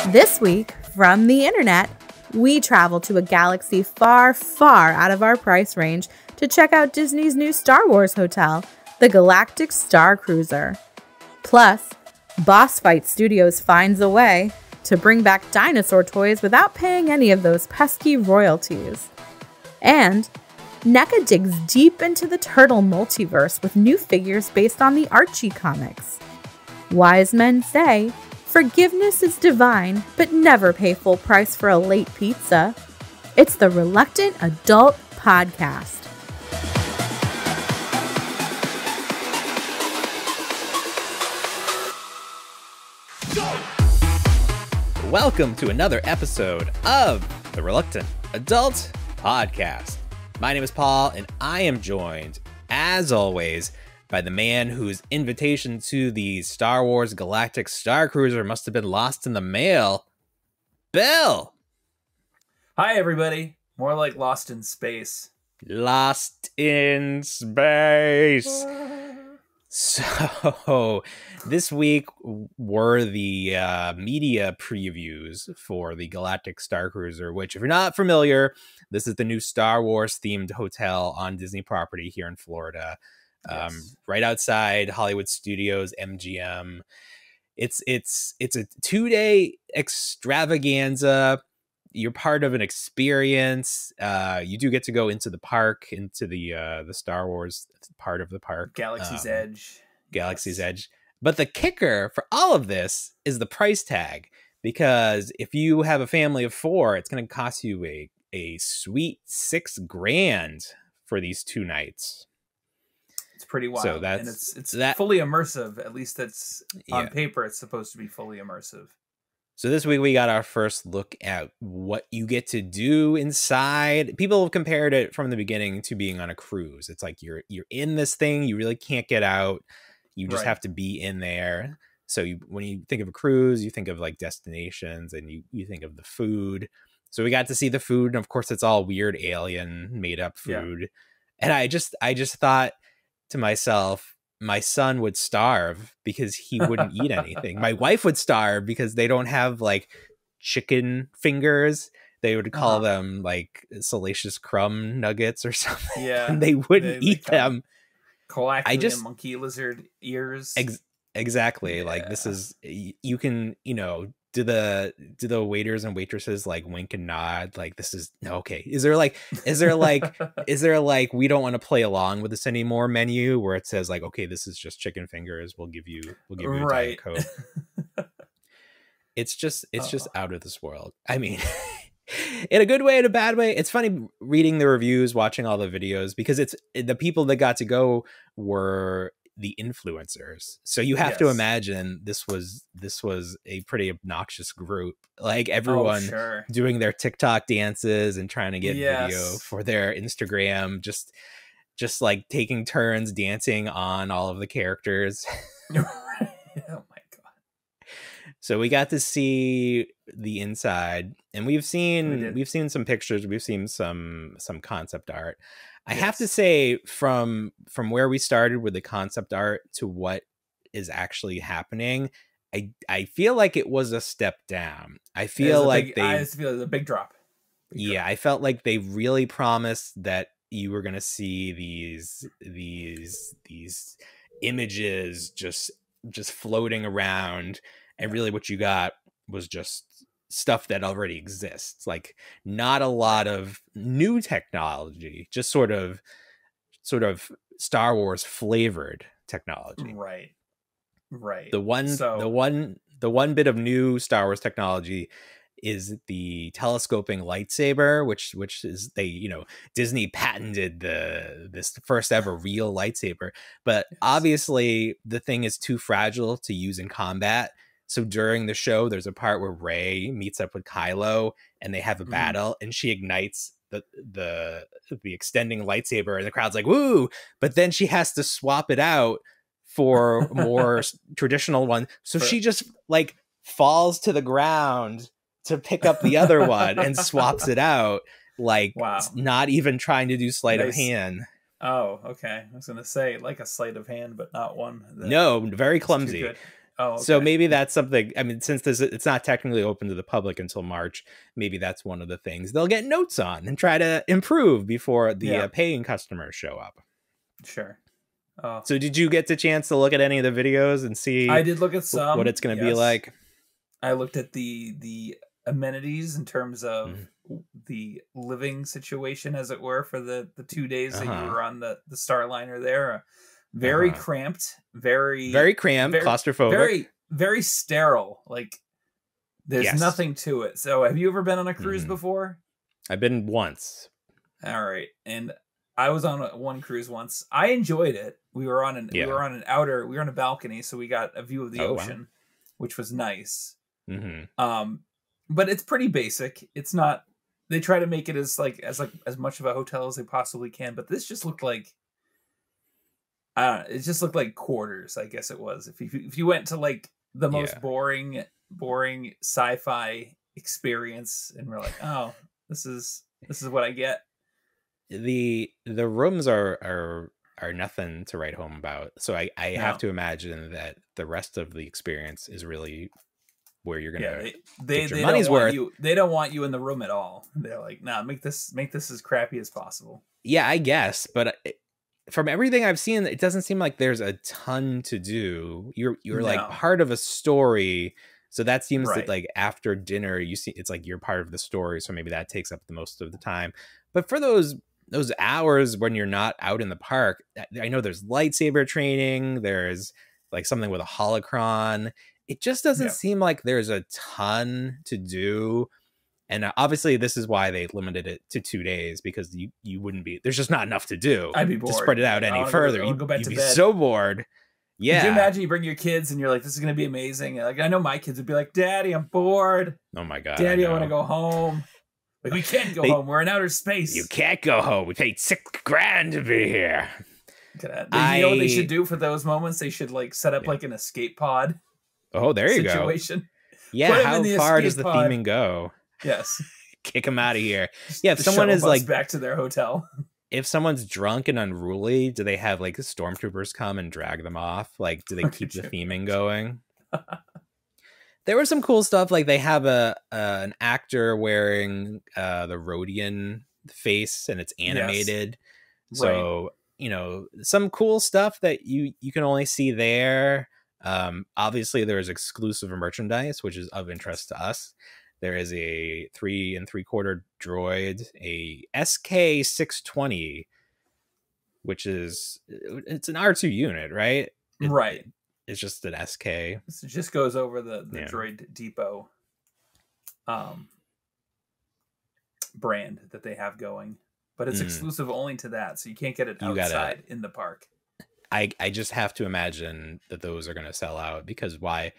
This week, from the internet, we travel to a galaxy far, far out of our price range to check out Disney's new Star Wars hotel, the Galactic Star Cruiser. Plus, Boss Fight Studios finds a way to bring back dinosaur toys without paying any of those pesky royalties. And NECA digs deep into the turtle multiverse with new figures based on the Archie Comics. Wise men say, forgiveness is divine, but never pay full price for a late pizza. It's the Reluctant Adult Podcast. Welcome to another episode of the Reluctant Adult Podcast. My name is Paul, and I am joined, as always, by the man whose invitation to the Star Wars Galactic Star Cruiser must have been lost in the mail, Bill. Hi, everybody. More like lost in space. Lost in space. So, this week were the media previews for the Galactic Star Cruiser, which, if you're not familiar, this is the new Star Wars themed hotel on Disney property here in Florida. Yes. Right outside Hollywood Studios, MGM. It's a 2-day extravaganza. You're part of an experience. You do get to go into the park, into the Star Wars part of the park. Galaxy's Edge. Galaxy's Edge. But the kicker for all of this is the price tag. Because if you have a family of 4, it's going to cost you a sweet $6,000 for these 2 nights. It's pretty wild. So that's, and it's fully immersive. At least it's on paper. It's supposed to be fully immersive. So this week we got our first look at what you get to do inside. People have compared it from the beginning to being on a cruise. It's like you're in this thing. You really can't get out. You just have to be in there. So when you think of a cruise, you think of like destinations and you think of the food. So we got to see the food. And of course, it's all weird alien made up food. Yeah. And I just thought to myself, my son would starve because he wouldn't eat anything. My wife would starve because they don't have like chicken fingers. They would call them like salacious crumb nuggets or something. Yeah. And they wouldn't eat them. Coaxium monkey lizard ears. Exactly. Yeah. Like this is, you can, do the waiters and waitresses like wink and nod like this is okay? Is there like we don't want to play along with this anymore menu where it says like, okay, this is just chicken fingers, we'll give you a Diet Coke. It's just out of this world. I mean, in a good way, in a bad way. It's funny reading the reviews, watching all the videos, because it's the people that got to go were the influencers. So you have to imagine this was a pretty obnoxious group, like everyone doing their TikTok dances and trying to get video for their Instagram, just like taking turns dancing on all of the characters. Oh my god. So we got to see the inside, and we've seen some pictures, we've seen some concept art. I have to say, from where we started with the concept art to what is actually happening, I feel like it was a step down. I feel like it's a big drop. I felt like they really promised that you were going to see these images just floating around, and really what you got was just stuff that already exists, like not a lot of new technology, just sort of Star Wars flavored technology. Right. The one bit of new Star Wars technology is the telescoping lightsaber, which is Disney patented this first ever real lightsaber, but obviously the thing is too fragile to use in combat. So during the show, there's a part where Rey meets up with Kylo and they have a battle, and she ignites the extending lightsaber, and the crowd's like, woo! But then she has to swap it out for more traditional one. So she just like falls to the ground to pick up the other one and swaps it out, like not even trying to do sleight of hand. Oh, okay. I was going to say like a sleight of hand, but not one. No, very clumsy. Oh, okay. So maybe that's something. I mean, since it's not technically open to the public until March, maybe that's one of the things they'll get notes on and try to improve before the paying customers show up. Sure. So did you get the chance to look at any of the videos and see? I did look at some. What it's going to be like. I looked at the amenities in terms of the living situation, as it were, for the 2 days that you were on the Starliner there. Very cramped, very cramped, claustrophobic, very sterile. Like there's nothing to it. So have you ever been on a cruise before? I've been once. All right. And I was on one cruise once. I enjoyed it. We were on we were on a balcony, so we got a view of the ocean, which was nice. But it's pretty basic. It's not, they try to make it as much of a hotel as they possibly can, but this just looked like, it just looked like quarters, I guess it was. If you went to like the most boring sci-fi experience and we're like, oh, this is what I get. The rooms are nothing to write home about. So I have to imagine that the rest of the experience is really where you're gonna get your money's worth. They don't want you in the room at all. They're like, nah, make this as crappy as possible. Yeah, I guess, but from everything I've seen, it doesn't seem like there's a ton to do. You're like part of a story, so that seems that like after dinner, you see it's like you're part of the story. So maybe that takes up the most of the time. But for those hours when you're not out in the park, I know there's lightsaber training. There's like something with a holocron. It just doesn't seem like there's a ton to do. And obviously this is why they limited it to 2 days, because you wouldn't be, there's just not enough to do. I'd be bored. To spread it out any further. You'd be so bored. Yeah. Could you imagine you bring your kids and you're like, this is going to be amazing. Like, I know my kids would be like, Daddy, I'm bored. Oh my God. Daddy, I want to go home. Like, we can't go home. We're in outer space. You can't go home. We paid $6,000 to be here. You know what they should do for those moments? They should like set up like an escape pod. Oh, there you go. Yeah, how far does the theming go? Yes. Kick them out of here. Yeah, if someone is like back to their hotel. If someone's drunk and unruly, do they have like stormtroopers come and drag them off? Like, do they keep the theming going? There was some cool stuff. Like they have an actor wearing the Rhodian face, and it's animated. Yes. So you know, some cool stuff that you can only see there. Obviously there is exclusive merchandise, which is of interest to us. There is a 3 3/4 droid, a SK-620, which is, it's an R2 unit, right? Right. It's just an SK. It just goes over the Droid Depot brand that they have going, but it's exclusive only to that, so you can't get it outside in the park. I just have to imagine that those are going to sell out, because why?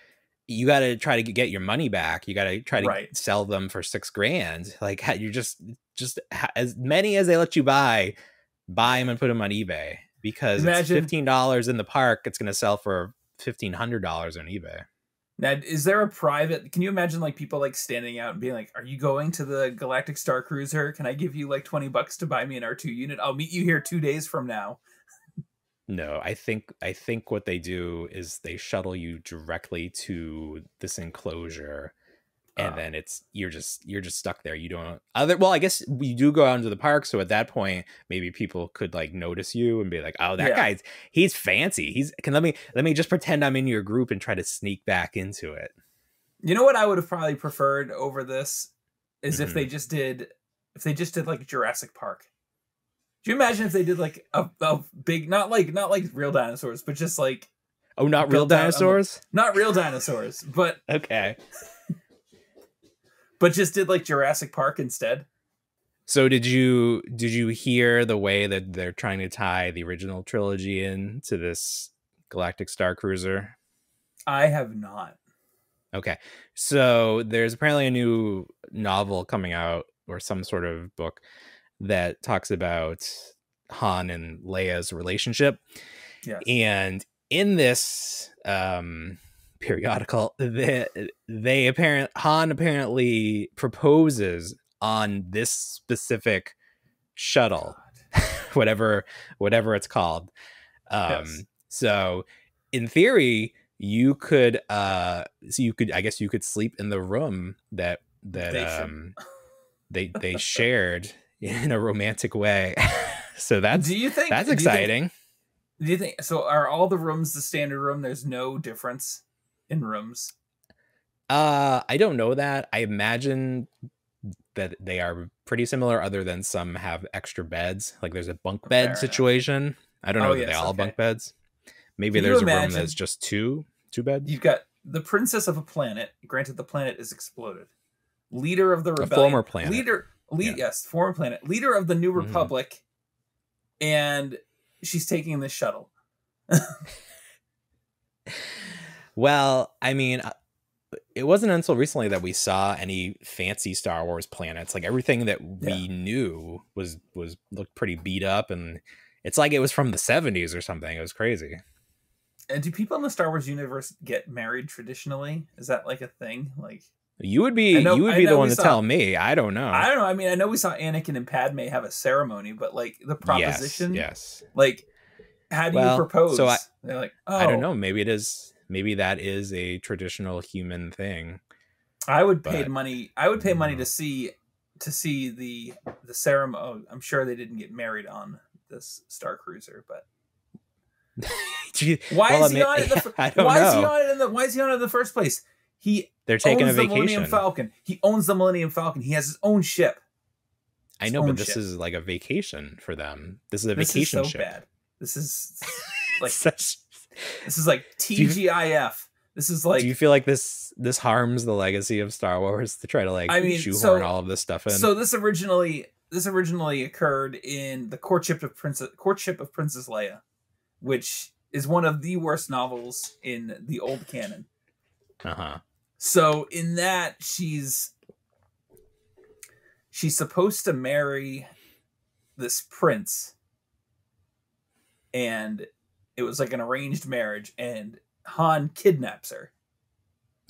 You got to try to get your money back. You got to try to sell them for $6,000. Like, you just as many as they let you buy them and put them on eBay, because it's $15 in the park. It's going to sell for $1,500 on eBay. Now, is there a private? Can you imagine like people like standing out and being like, "Are you going to the Galactic Star Cruiser? Can I give you like $20 to buy me an R2 unit? I'll meet you here 2 days from now." No, I think what they do is they shuttle you directly to this enclosure, and then you're just stuck there. You don't well, I guess we do go out into the park, so at that point maybe people could like notice you and be like, "Oh, that he's fancy. Let me just pretend I'm in your group and try to sneak back into it." You know what I would have probably preferred over this is if they just did like Jurassic Park. Do you imagine if they did like a big, not like real dinosaurs, but just like, not real dinosaurs? Not real dinosaurs, but okay. But just did like Jurassic Park instead. So did you hear the way that they're trying to tie the original trilogy into this Galactic Star Cruiser? I have not. Okay. So there's apparently a new novel coming out, or some sort of book, that talks about Han and Leia's relationship. Yes. And in this periodical, Han apparently proposes on this specific shuttle, whatever it's called. Yes. So in theory, you could I guess you could sleep in the room that they shared in a romantic way. So that's exciting. Do you think so? Are all the rooms the standard room? There's no difference in rooms. I don't know that. I imagine that they are pretty similar, other than some have extra beds. Like there's a bunk bed situation. I don't know that they all have bunk beds. Maybe there's a room that's just two beds. You've got the princess of a planet. Granted, the planet is exploded. Leader of the rebellion. A former planet. Yes, former planet. Leader of the New Republic. And she's taking the shuttle. Well, I mean, it wasn't until recently that we saw any fancy Star Wars planets. Like everything that we knew was looked pretty beat up, and it's like it was from the 70s or something. It was crazy. And do people in the Star Wars universe get married traditionally? Is that like a thing? Like you would be the one to tell me. I don't know. I mean, I know we saw Anakin and Padme have a ceremony, but like the proposition, yes. Like, how do you propose? So they're like, I don't know. Maybe it is. Maybe that is a traditional human thing. I would pay money. I would pay money to see the ceremony. Oh, I'm sure they didn't get married on this Star Cruiser, but why is he on it? Why is he on it in the first place? They're taking a vacation. The Millennium Falcon. He owns the Millennium Falcon. He has his own ship. I know, but this is like a vacation for them. This is a vacation ship. Bad. This is like this is like TGIF. This is like. Do you feel like this harms the legacy of Star Wars to try to shoehorn all of this stuff in? So this originally occurred in the courtship of Princess Leia, which is one of the worst novels in the old canon. So in that, she's supposed to marry this prince, and it was like an arranged marriage, and Han kidnaps her.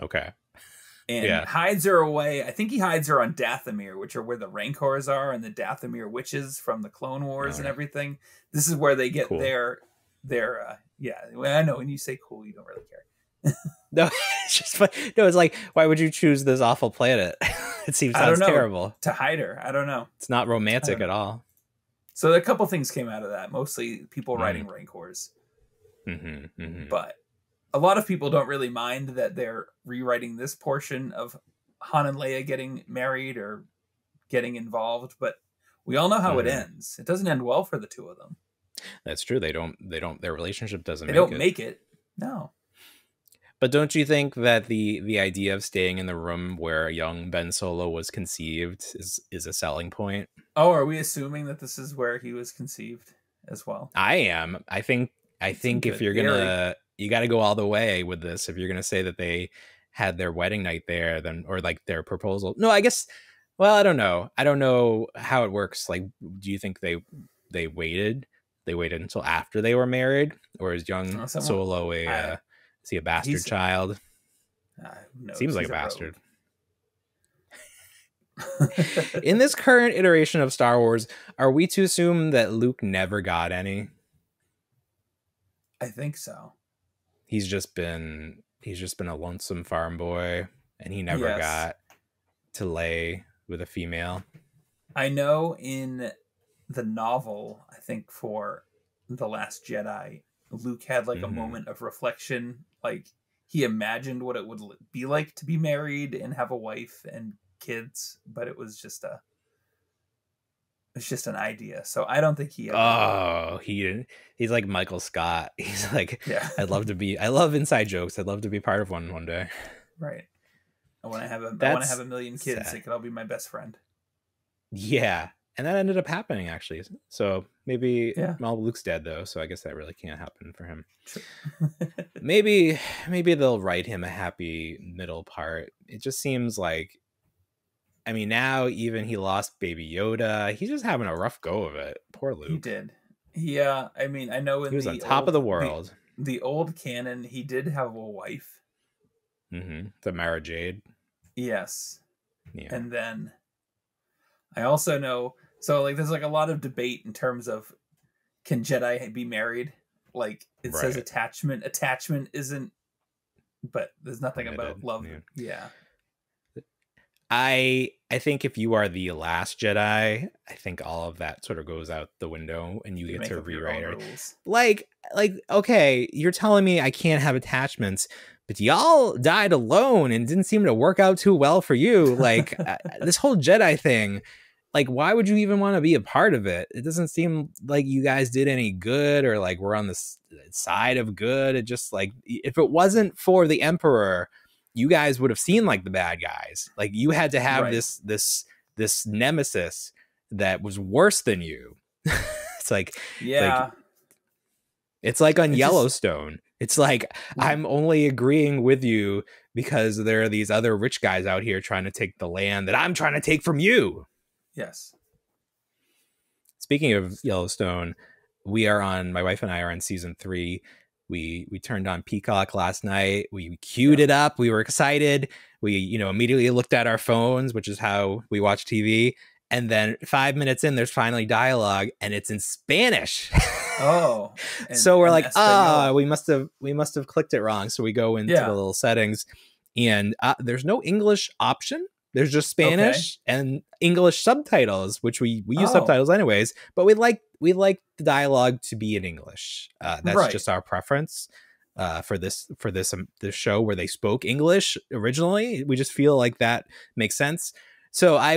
Okay. And hides her away. I think he hides her on Dathomir, which are where the Rancors are, and the Dathomir witches from the Clone Wars and everything. This is where they get their I know when you say cool, you don't really care. No, it's just fun. No, it's like, why would you choose this awful planet? It sounds terrible. To hide her. I don't know. It's not romantic at all. So a couple things came out of that. Mostly people riding Rancors. But a lot of people don't really mind that they're rewriting this portion of Han and Leia getting married or getting involved. But we all know how it ends. It doesn't end well for the two of them. That's true. They don't. Their relationship doesn't. They don't make it. No. But don't you think that the idea of staying in the room where young Ben Solo was conceived is a selling point? Oh, are we assuming that this is where he was conceived as well? I am. I think if you're you got to go all the way with this. If you're gonna say that they had their wedding night there, then, or like their proposal. No, I guess. Well, I don't know. I don't know how it works. Like, do you think they waited? They waited until after they were married, or is young Solo is he a bastard child? Seems like a bastard. In this current iteration of Star Wars, are we to assume that Luke never got any? I think so. He's just been a lonesome farm boy, and he never got to lay with a female. I know in the novel, I think for The Last Jedi, Luke had like a moment of reflection. Like he imagined what it would be like to be married and have a wife and kids, but it was just an idea. So I don't think he he's like Michael Scott. He's like, I love inside jokes. I'd love to be part of one day. Right. I want to have a million kids. They could all be my best friend. Yeah. And that ended up happening, actually. So maybe Luke's dead, though. So I guess that really can't happen for him. maybe they'll write him a happy middle part. It just seems like, I mean, now even he lost Baby Yoda. He's just having a rough go of it. Poor Luke. He did. Yeah, I mean, I know he was on top of the world. The old canon, he did have a wife. The Mara Jade. Yes. Yeah. And then I also know, so like there's like a lot of debate in terms of, can Jedi be married? Like it says attachment. Attachment isn't but there's nothing about love. Yeah. I think if you are the last Jedi, I think all of that sort of goes out the window and you get to rewrite it. Like, okay, you're telling me I can't have attachments, but y'all died alone and didn't seem to work out too well for you. Like this whole Jedi thing, like, why would you even want to be a part of it? It doesn't seem like you guys did any good or like we're on the side of good. It just like, if it wasn't for the Emperor, you guys would have seen like the bad guys. Like you had to have this nemesis that was worse than you. It's like, it's like on Yellowstone. It's like, I'm only agreeing with you because there are these other rich guys out here trying to take the land that I'm trying to take from you. Yes. Speaking of Yellowstone, my wife and I are on season 3. We turned on Peacock last night. We queued it up. We were excited. We, immediately looked at our phones, which is how we watch TV. And then 5 minutes in, there's finally dialogue, and it's in Spanish. Oh, so we're like, we must have clicked it wrong. So we go into the little settings, and there's no English option. There's just Spanish and English subtitles, which we use subtitles anyways. But we like the dialogue to be in English. That's just our preference for this show where they spoke English originally. We just feel like that makes sense. So I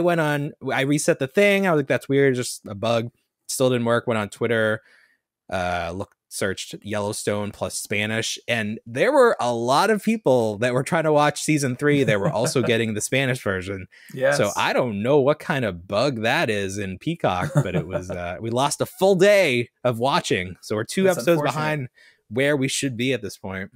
reset the thing. I was like, that's weird, just a bug. Still didn't work. Went on Twitter, searched Yellowstone plus Spanish, and there were a lot of people that were trying to watch season 3 that were also getting the Spanish version. So I don't know what kind of bug that is in Peacock, but it was we lost a full day of watching, so we're 2 episodes behind where we should be at this point.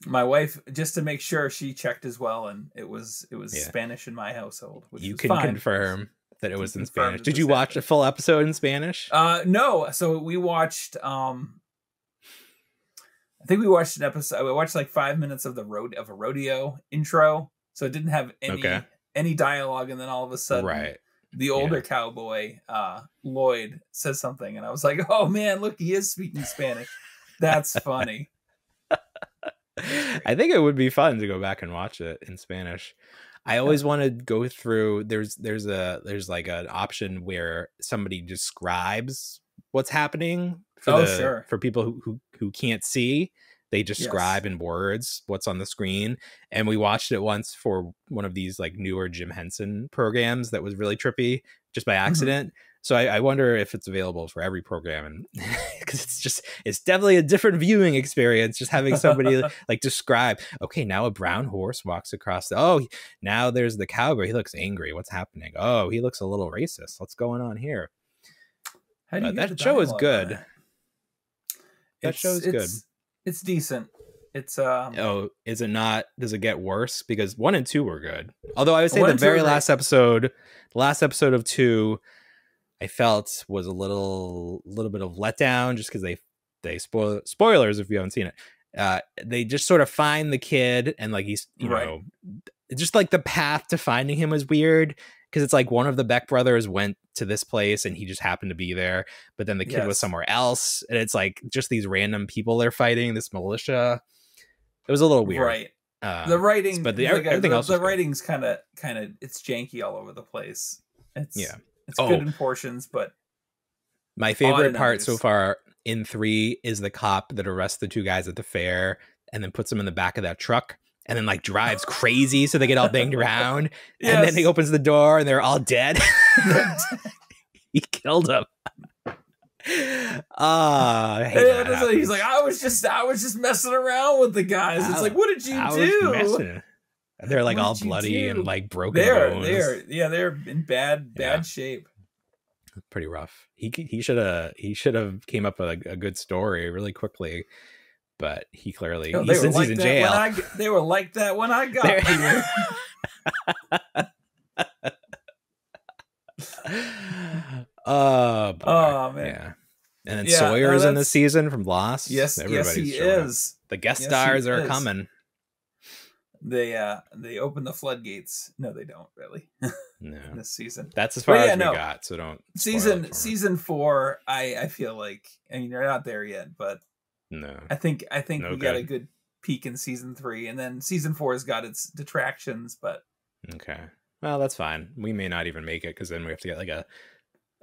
My wife, just to make sure, she checked as well, and it was Spanish in my household, which you was can fine. Confirm that it was in Spanish. Did you watch a full episode in Spanish? No. So we watched I think we watched an episode. We watched like 5 minutes of a rodeo intro, so it didn't have any dialogue. And then all of a sudden, the older cowboy Lloyd says something, and I was like, "Oh man, look, he is speaking Spanish." That's funny. I think it would be fun to go back and watch it in Spanish. I always want to go through. There's like an option where somebody describes what's happening for people who can't see. They describe in words what's on the screen. And we watched it once for one of these like newer Jim Henson programs that was really trippy just by accident. So I wonder if it's available for every program, and because it's definitely a different viewing experience just having somebody like describe, okay, now a brown horse walks across now there's the cowboy, he looks angry, what's happening, he looks a little racist, what's going on here. That show is good. That show is good. It's decent. It's is it not? Does it get worse? Because 1 and 2 were good. Although I would say the last episode of 2, I felt was a little bit of letdown, just because they spoilers if you haven't seen it. They just sort of find the kid, and like he's just like the path to finding him was weird, because it's like one of the Beck brothers went to this place and he just happened to be there, but then the kid was somewhere else, and it's like just these random people they're fighting, this militia. It was a little weird, right? The writing, but everything else, the writing's kind of it's janky all over the place. It's good in portions, but my favorite part so far in 3 is the cop that arrests the 2 guys at the fair and then puts them in the back of that truck and then like drives crazy so they get all banged around. And then he opens the door and they're all dead. He killed them. I hate that. He's like, I was just messing around with the guys. It's like, what did you do? They're like all bloody and like broken bones. They're in bad shape. Pretty rough. He should have came up with a good story really quickly, but he clearly since he's in jail. They were like that when I got here. Oh man. Yeah. And then Sawyer's in the season from Lost. Yes, he is. The guest stars are coming. They open the floodgates. No, they don't really. No, this season. That's as far as we got. So don't. Season 4. I feel like, I mean, you're not there yet, but no. I think we got a good peak in season 3, and then season 4 has got its detractions. But okay, well, that's fine. We may not even make it because then we have to get like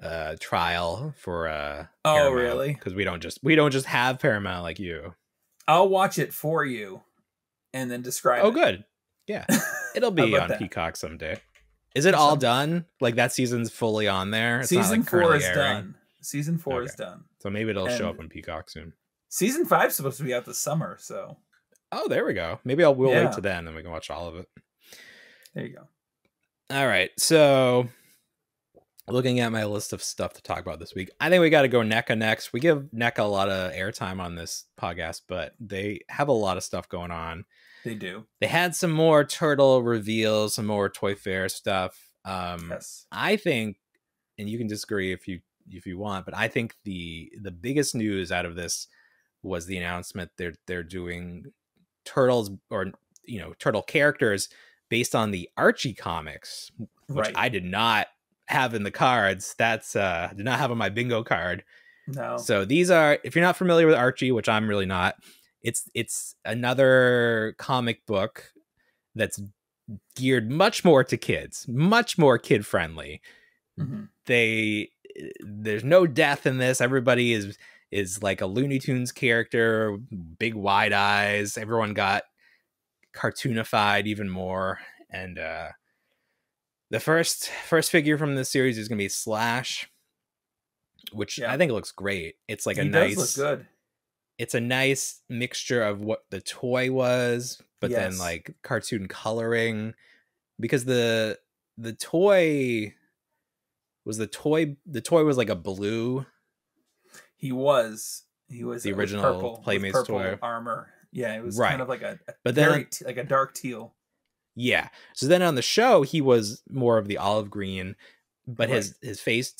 a trial for oh, Paramount, really? because we don't just have Paramount like you. I'll watch it for you and then describe Oh, it. good. Yeah, it'll be on Peacock someday. Is it all done? Like that season's fully on there? It's season not, like, 4 is airing? done. Season 4 is done. So maybe it'll show up on Peacock soon. Season 5 is supposed to be out this summer, so. Oh, there we go. Maybe we'll wait to then, and we can watch all of it. There you go. All right. So, looking at my list of stuff to talk about this week, I think we got to go NECA next. We give NECA a lot of airtime on this podcast, but they have a lot of stuff going on. They do. They had some more turtle reveals, some more Toy Fair stuff. Yes. I think, and you can disagree if you want, but I think the biggest news out of this was the announcement they're doing turtles, or turtle characters based on the Archie comics, which I did not have in the cards. That's did not have on my bingo card. No. So these are, if you're not familiar with Archie, which I'm really not, it's another comic book that's geared much more to kids, much more kid friendly. Mm-hmm. There's no death in this. Everybody is like a Looney Tunes character, big wide eyes. Everyone got cartoonified even more. And the first figure from this series is gonna be Slash, which I think looks great. It's like he does look good. It's a nice mixture of what the toy was, but then like cartoon coloring, because the toy was like a blue. He was the original Playmates toy armor. Yeah, it was kind of like a dark teal. Yeah. So then on the show, he was more of the olive green, but his face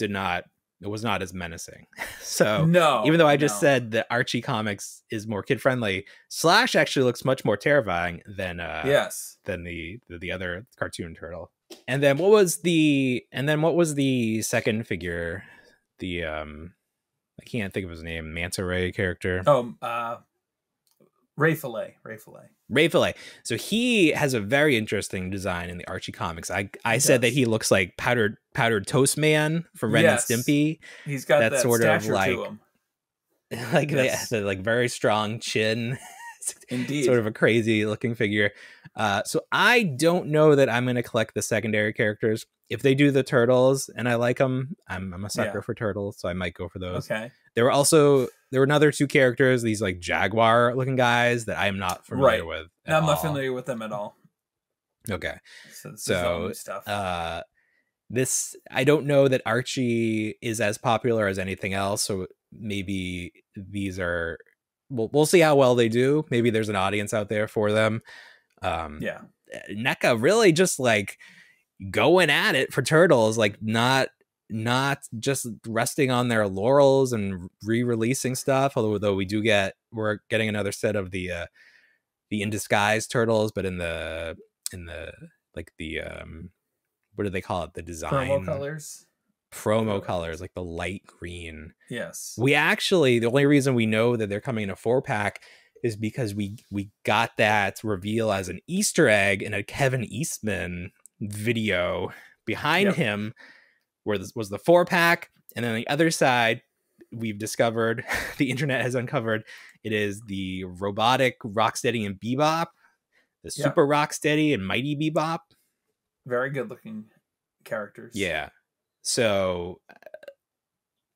was not as menacing. So even though I just said that Archie Comics is more kid friendly, Slash actually looks much more terrifying than the other cartoon turtle. And then what was the second figure? The I can't think of his name. Manta Ray character. Ray Fillet. So he has a very interesting design in the Archie comics. I said that he looks like powdered toast man from Ren and Stimpy. He's got that sort of like to him. Like the like very strong chin. Indeed. Sort of a crazy looking figure. So I don't know that I'm going to collect the secondary characters. If they do the turtles and I like them, I'm a sucker for turtles, so I might go for those. Okay. There were another two characters, these like jaguar looking guys that I'm not familiar with. I'm not familiar with them at all. Okay. So stuff. This, I don't know that Archie is as popular as anything else, so maybe these are, we'll see how well they do. Maybe there's an audience out there for them. NECA really just like going at it for turtles, like not just resting on their laurels and re-releasing stuff, although we're getting another set of the In Disguise turtles, but in the like the what do they call it, the design promo colors, like the light green. Yes, the only reason we know that they're coming in a 4-pack is because we got that reveal as an Easter egg in a Kevin Eastman video behind him, where this was the 4-pack, and then on the other side we've discovered, the internet has uncovered, it is the robotic Rocksteady and Bebop, the Super Rocksteady and Mighty Bebop. Very good looking characters. Yeah. So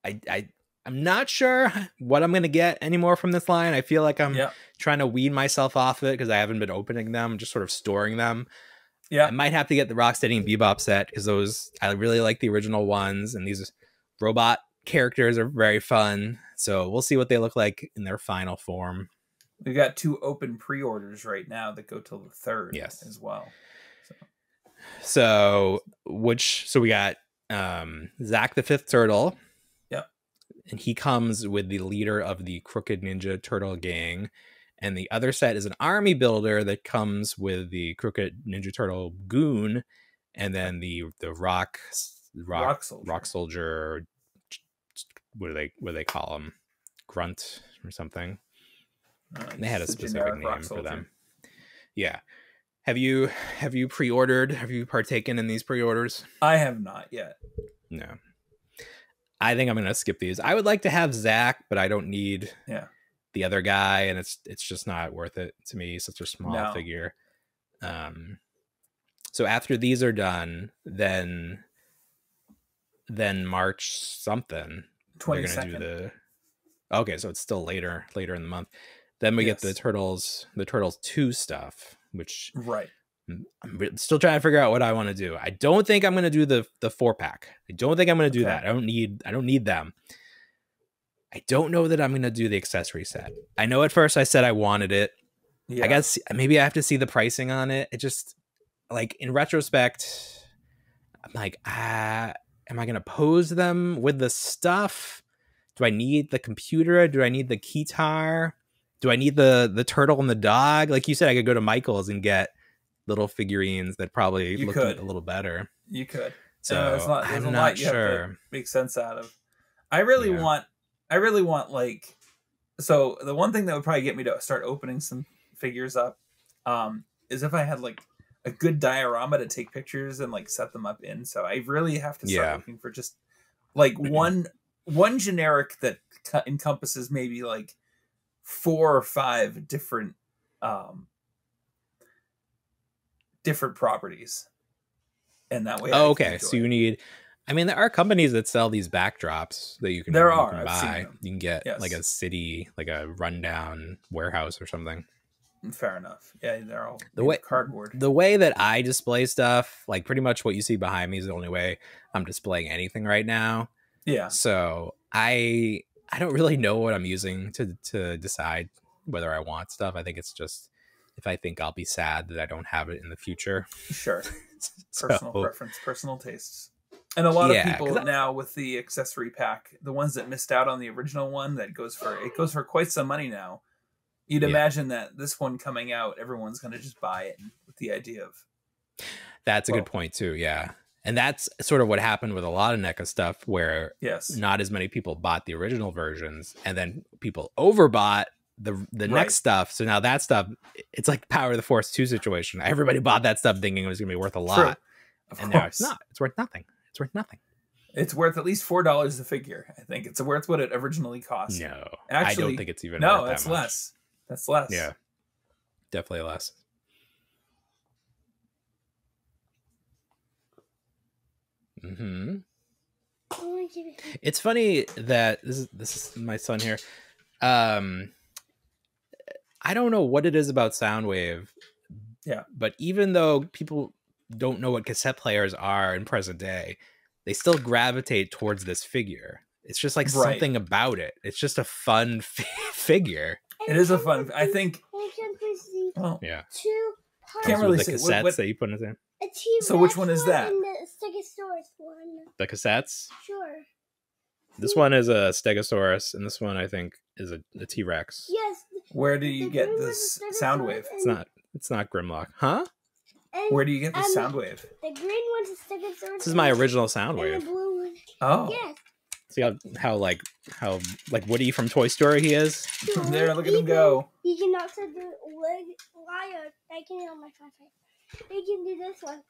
I'm not sure what I'm going to get anymore from this line. I feel like I'm trying to wean myself off it because I haven't been opening them, just sort of storing them. Yeah, I might have to get the Rocksteady and Bebop set because those, I really like the original ones, and these robot characters are very fun. So we'll see what they look like in their final form. We've got 2 open pre-orders right now that go till the 3rd as well. So we got Zach the Fifth Turtle. Yep. And he comes with the leader of the Crooked Ninja Turtle gang. And the other set is an army builder that comes with the Crooked Ninja Turtle goon, and then the rock soldier. What do they call him? Grunt or something? They had a specific name for them. Yeah. Have you pre-ordered? Have you partaken in these pre-orders? I have not yet. No. I think I'm gonna skip these. I would like to have Zach, but I don't need the other guy, and it's just not worth it to me. Such a small figure. So after these are done, then March something. 22nd. They're gonna do okay, so it's still later in the month. Then we get the Turtles 2 stuff, which I'm still trying to figure out what I want to do. I don't think I'm going to do the 4-pack. I don't think I'm going to do that. I don't need them. I don't know that I'm going to do the accessory set. I know at first I said I wanted it. I guess maybe I have to see the pricing on it. It just, like, in retrospect, I'm like, am I going to pose them with the stuff? Do I need the computer? Do I need the guitar? Do I need the turtle and the dog? Like you said, I could go to Michael's and get little figurines that probably look a little better. You could. So there's I'm a not lot you sure. have to make sense out of. I really want like, so the one thing that would probably get me to start opening some figures up is if I had like a good diorama to take pictures and like set them up in. So I really have to start looking for just like one generic that encompasses maybe like 4 or 5 different properties, and that way so you need, I mean, there are companies that sell these backdrops that you can buy. You can get like a city, like a rundown warehouse or something. Fair enough. Yeah, they're all cardboard. The way that I display stuff, like pretty much what you see behind me, is the only way I'm displaying anything right now. Yeah. So I don't really know what I'm using to decide whether I want stuff. I think it's just if I think I'll be sad that I don't have it in the future. Sure. Personal preference, personal tastes. And a lot of people now with the accessory pack, the ones that missed out on the original one, that goes for quite some money now. You'd imagine that this one coming out, everyone's going to just buy it with the idea of. That's a good point too. Yeah. And that's sort of what happened with a lot of NECA stuff, where not as many people bought the original versions, and then people overbought the next stuff. So now that stuff, it's like Power of the Force 2 situation. Everybody bought that stuff thinking it was going to be worth a lot. And now it's not. It's worth nothing. It's worth nothing. It's worth at least $4 a figure. I think it's worth what it originally cost. No, actually, I don't think it's even worth that's that much. Less. That's less. Yeah, definitely less. Mm-hmm. It's funny that this is my son here. I don't know what it is about Soundwave. Yeah. But even though people don't know what cassette players are in present day, they still gravitate towards this figure. It's just like something about it. It's just a fun figure. It is a fun. I think. Well, yeah. Can't really the cassettes that you put in there. So which one is that? The Stegosaurus one. The cassettes? Sure. This one is a Stegosaurus, and this one I think is a T-Rex. Yes. Where do you get this Soundwave? It's not Grimlock, huh? Where do you get this Soundwave? The green one's a Stegosaurus. This is my original Soundwave. And the blue one. Oh. Yes. See how Woody from Toy Story he is? There, look at him go. You can also do liar. I can on my phone. You can do this one.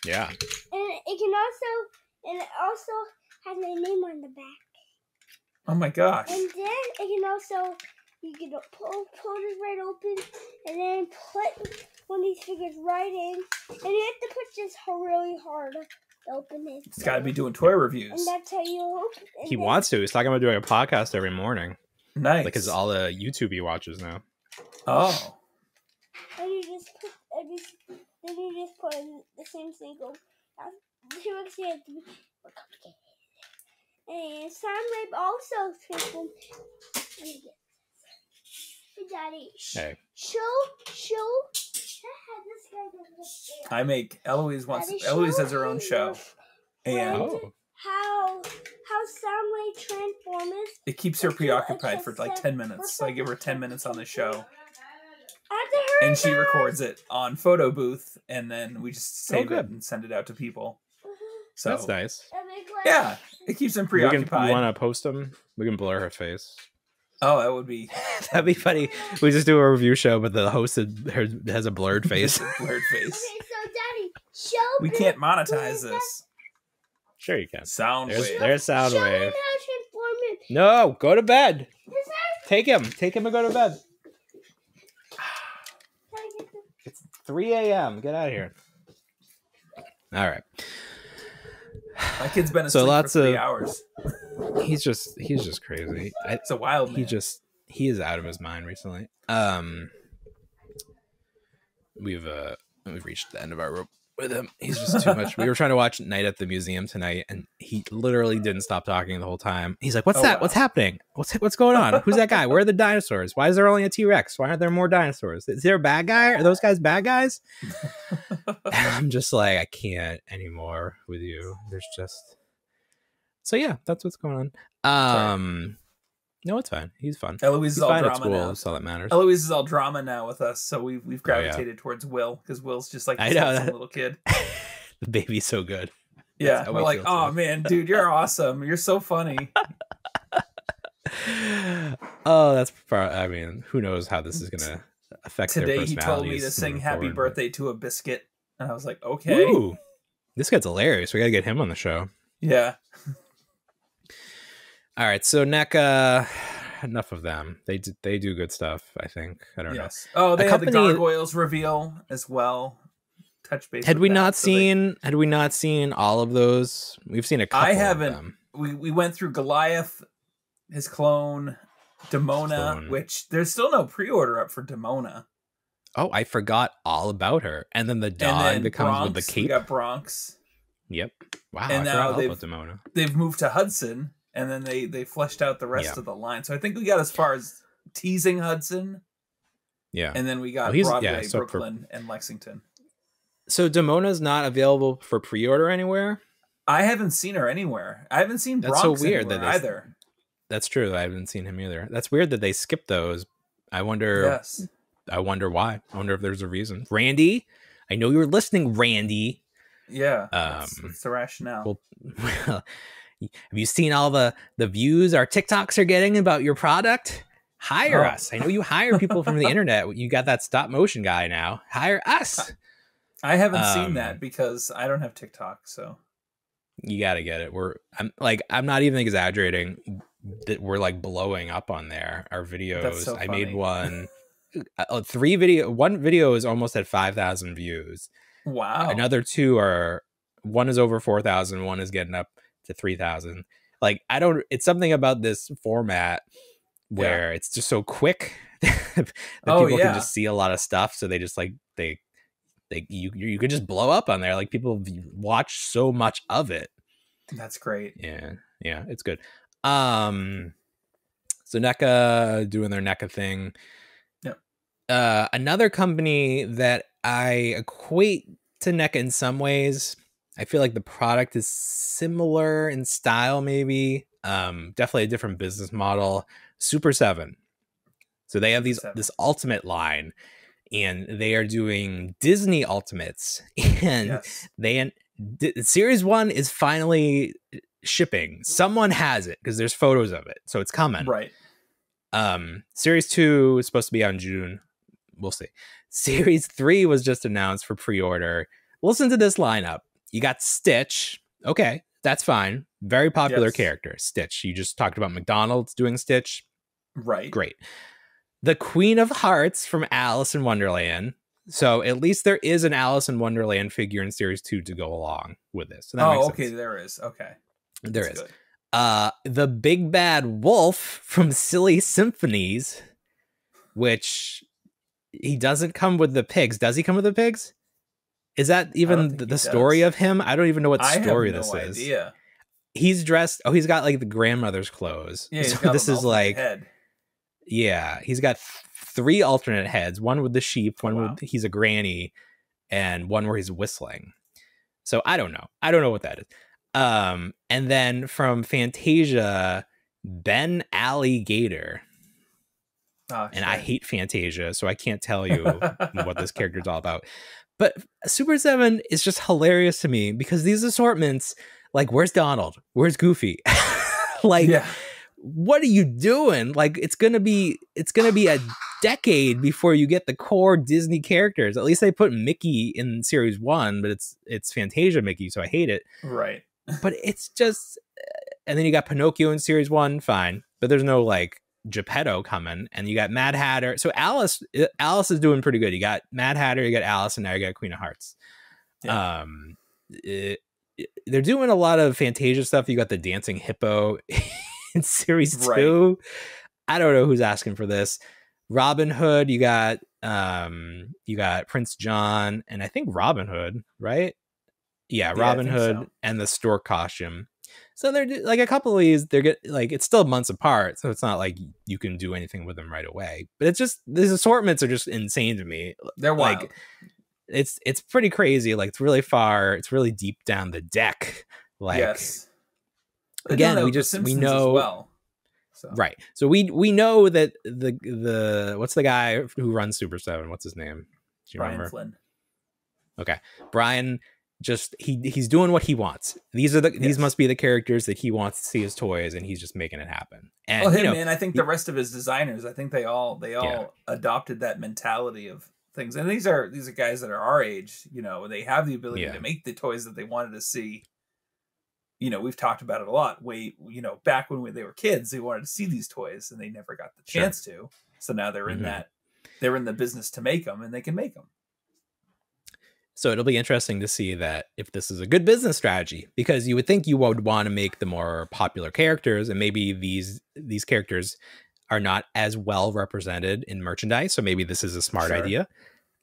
Yeah. And it also has my name on the back. Oh my gosh. And then it can also, you can pull this right open and then put one of these figures right in. And you have to push this really hard to open it. He's got to be doing toy reviews. And that's how you open it. He wants to. He's talking about doing a podcast every morning. Nice. Like, 'cause all the YouTube he watches now. Oh. And you just put in the same single. T-Rex has to be more complicated. And Soundwave also transformed. Hey, Daddy. Hey. Show. Eloise has her own show. And how Soundwave transforms. It keeps her preoccupied for like 10 minutes. So I give her 10 minutes on the show. And she records it on photo booth, and then we just save it and send it out to people. So that's nice. Yeah, it keeps them preoccupied. You want to post them? We can blur her face. Oh, that would be that'd be funny. We just do a review show, but the host has a blurred face. Blurred face. Okay, so Daddy, show We me- can't monetize this. Sure you can. Sound wave. There's sound show wave. him how to transform it. No, go to bed. This is- Take him and go to bed. Can I get the- It's 3 a.m. Get out of here. All right. My kid's been So asleep lots for 3 of- hours. He's just crazy. It's a wild man. He is out of his mind recently. We've reached the end of our rope with him. He's just too much. We were trying to watch Night at the Museum tonight, and he literally didn't stop talking the whole time. He's like, "What's that? Wow. What's happening? What's going on? Who's that guy? Where are the dinosaurs? Why is there only a T-Rex? Why aren't there more dinosaurs? Is there a bad guy? Are those guys bad guys?" And I'm just like, I can't anymore with you. There's just so yeah, that's what's going on. No, it's fine. He's fun. Eloise is He's all fine at drama school. now. That's all that matters. Eloise is all drama now with us, so we've yeah. gravitated towards Will because Will's just like I this know awesome that. little kid. The baby's so good. Yeah, That's how we're we like, feel oh too. man, dude, you're awesome. You're so funny. Oh, that's. I mean, who knows how this is gonna affect their Today he personalities. told me to sing moving "Happy forward, Birthday" to a biscuit, and I was like, but- okay, Ooh, this guy's hilarious. We gotta get him on the show. yeah. All right, so NECA. Enough of them. They do good stuff. I think. I don't know. Yes. Oh, they A had the company- gargoyles reveal as well. Touch base. Had with we that, not so they- seen? Had we not seen all of those? We've seen a couple. I haven't. Of them. We went through Goliath, his clone, Demona, Clone. which there's still no pre-order up for Demona. Oh, I forgot all about her. And then the And dog then that comes with Bronx, the we cape. got Bronx. Yep. Wow. And I now forgot all about Demona. They've moved to Hudson, and then they fleshed out the rest Yeah. of the line. So I think we got as far as teasing Hudson, Yeah. and then we got Oh, he's- Broadway, yeah, so for- Brooklyn, and Lexington. So Demona's not available for pre-order anywhere? I haven't seen her anywhere. I haven't seen That's Bronx so weird that anywhere they- either. That's true. I haven't seen him either. That's weird that they skipped those. I wonder Yes. I wonder why. I wonder if there's a reason. Randy, I know you're listening, Randy. Yeah. That's the rationale. Well, have you seen all the views our TikToks are getting about your product? Hire Oh. us. I know you hire people from the internet. You got that stop motion guy now. Hire us. I haven't seen Um, that because I don't have TikTok. So You got to get it. I'm not even exaggerating that we're like blowing up on there. Our videos. That's so I made funny. one. One video is almost at 5,000 views. wow. Another two are, one is over 4,000. One is getting up to 3,000. Like, it's something about this format where it's just so quick that Oh, people yeah. can just see a lot of stuff. So they just like, you could just blow up on there. Like, people watch so much of it. That's great. Yeah, it's good. So NECA doing their NECA thing. Yep. Another company that I equate to NECA in some ways. I feel like the product is similar in style, maybe. Definitely a different business model. Super 7. So they have this Ultimate line, and they are doing Disney Ultimates, and Yes. Series 1 is finally shipping. Someone has it because there's photos of it, so it's coming. Right. Series 2 is supposed to be on June. We'll see. Series 3 was just announced for pre-order. Listen to this lineup. You got Stitch. Okay, that's fine. Very popular Yes. character, Stitch. You just talked about McDonald's doing Stitch. Right. Great. The Queen of Hearts from Alice in Wonderland. So at least there is an Alice in Wonderland figure in Series 2 to go along with this. So that makes Okay. sense. There is. Okay. There That's is. good. The Big Bad Wolf from Silly Symphonies, which he doesn't come with the pigs. Does he come with the pigs? Is that don't even think the he story does. of him? I don't even know what I story have this no is. idea. He's dressed. Oh, he's got like the grandmother's clothes. Yeah. He's So got this an is alternate like, head. yeah, he's got 3 alternate heads. One with the sheep, one wow. with he's a granny, and one where he's whistling. So I don't know. I don't know what that is. And then from Fantasia, Ben Alligator. Oh, And I shit. hate Fantasia, so I can't tell you what this character's all about. But Super 7 is just hilarious to me because these assortments, like, where's Donald? Where's Goofy? Like, Yeah. what are you doing? Like, it's gonna be a decade before you get the core Disney characters. At least they put Mickey in series 1, but it's Fantasia Mickey, so I hate it. Right. But it's just, and then you got Pinocchio in series 1, fine, but there's no like Geppetto coming, and you got Mad Hatter. So Alice is doing pretty good. You got Mad Hatter, you got Alice, and now you got Queen of Hearts. Yeah. They're doing a lot of Fantasia stuff. You got the dancing hippo in series 2. I don't know who's asking for this. Robin Hood, you got Prince John, and I think Robin Hood, right? Yeah, Robin Hood so. And the stork costume. So they're like a couple of these. They're like, it's still months apart, so it's not like you can do anything with them right away. But it's just, these assortments are just insane to me. They're wild. Like, it's pretty crazy. Like, it's really far. It's really deep down the deck. Like, yes. Again, we know as well. So. Right. So we know that the what's the guy who runs Super 7? What's his name? Do you Brian remember? Flynn. Okay, Brian. Just he's doing what he wants. These must be the characters that he wants to see as toys, and he's just making it happen. And man, I think the rest of his designers, I think they all adopted that mentality of things. And these are guys that are our age. They have the ability to make the toys that they wanted to see. We've talked about it a lot. Back when they were kids, they wanted to see these toys, and they never got the chance to. So now they're in they're in the business to make them, and they can make them. So it'll be interesting to see that if this is a good business strategy, because you would think you would want to make the more popular characters, and maybe these characters are not as well represented in merchandise. So maybe this is a smart idea.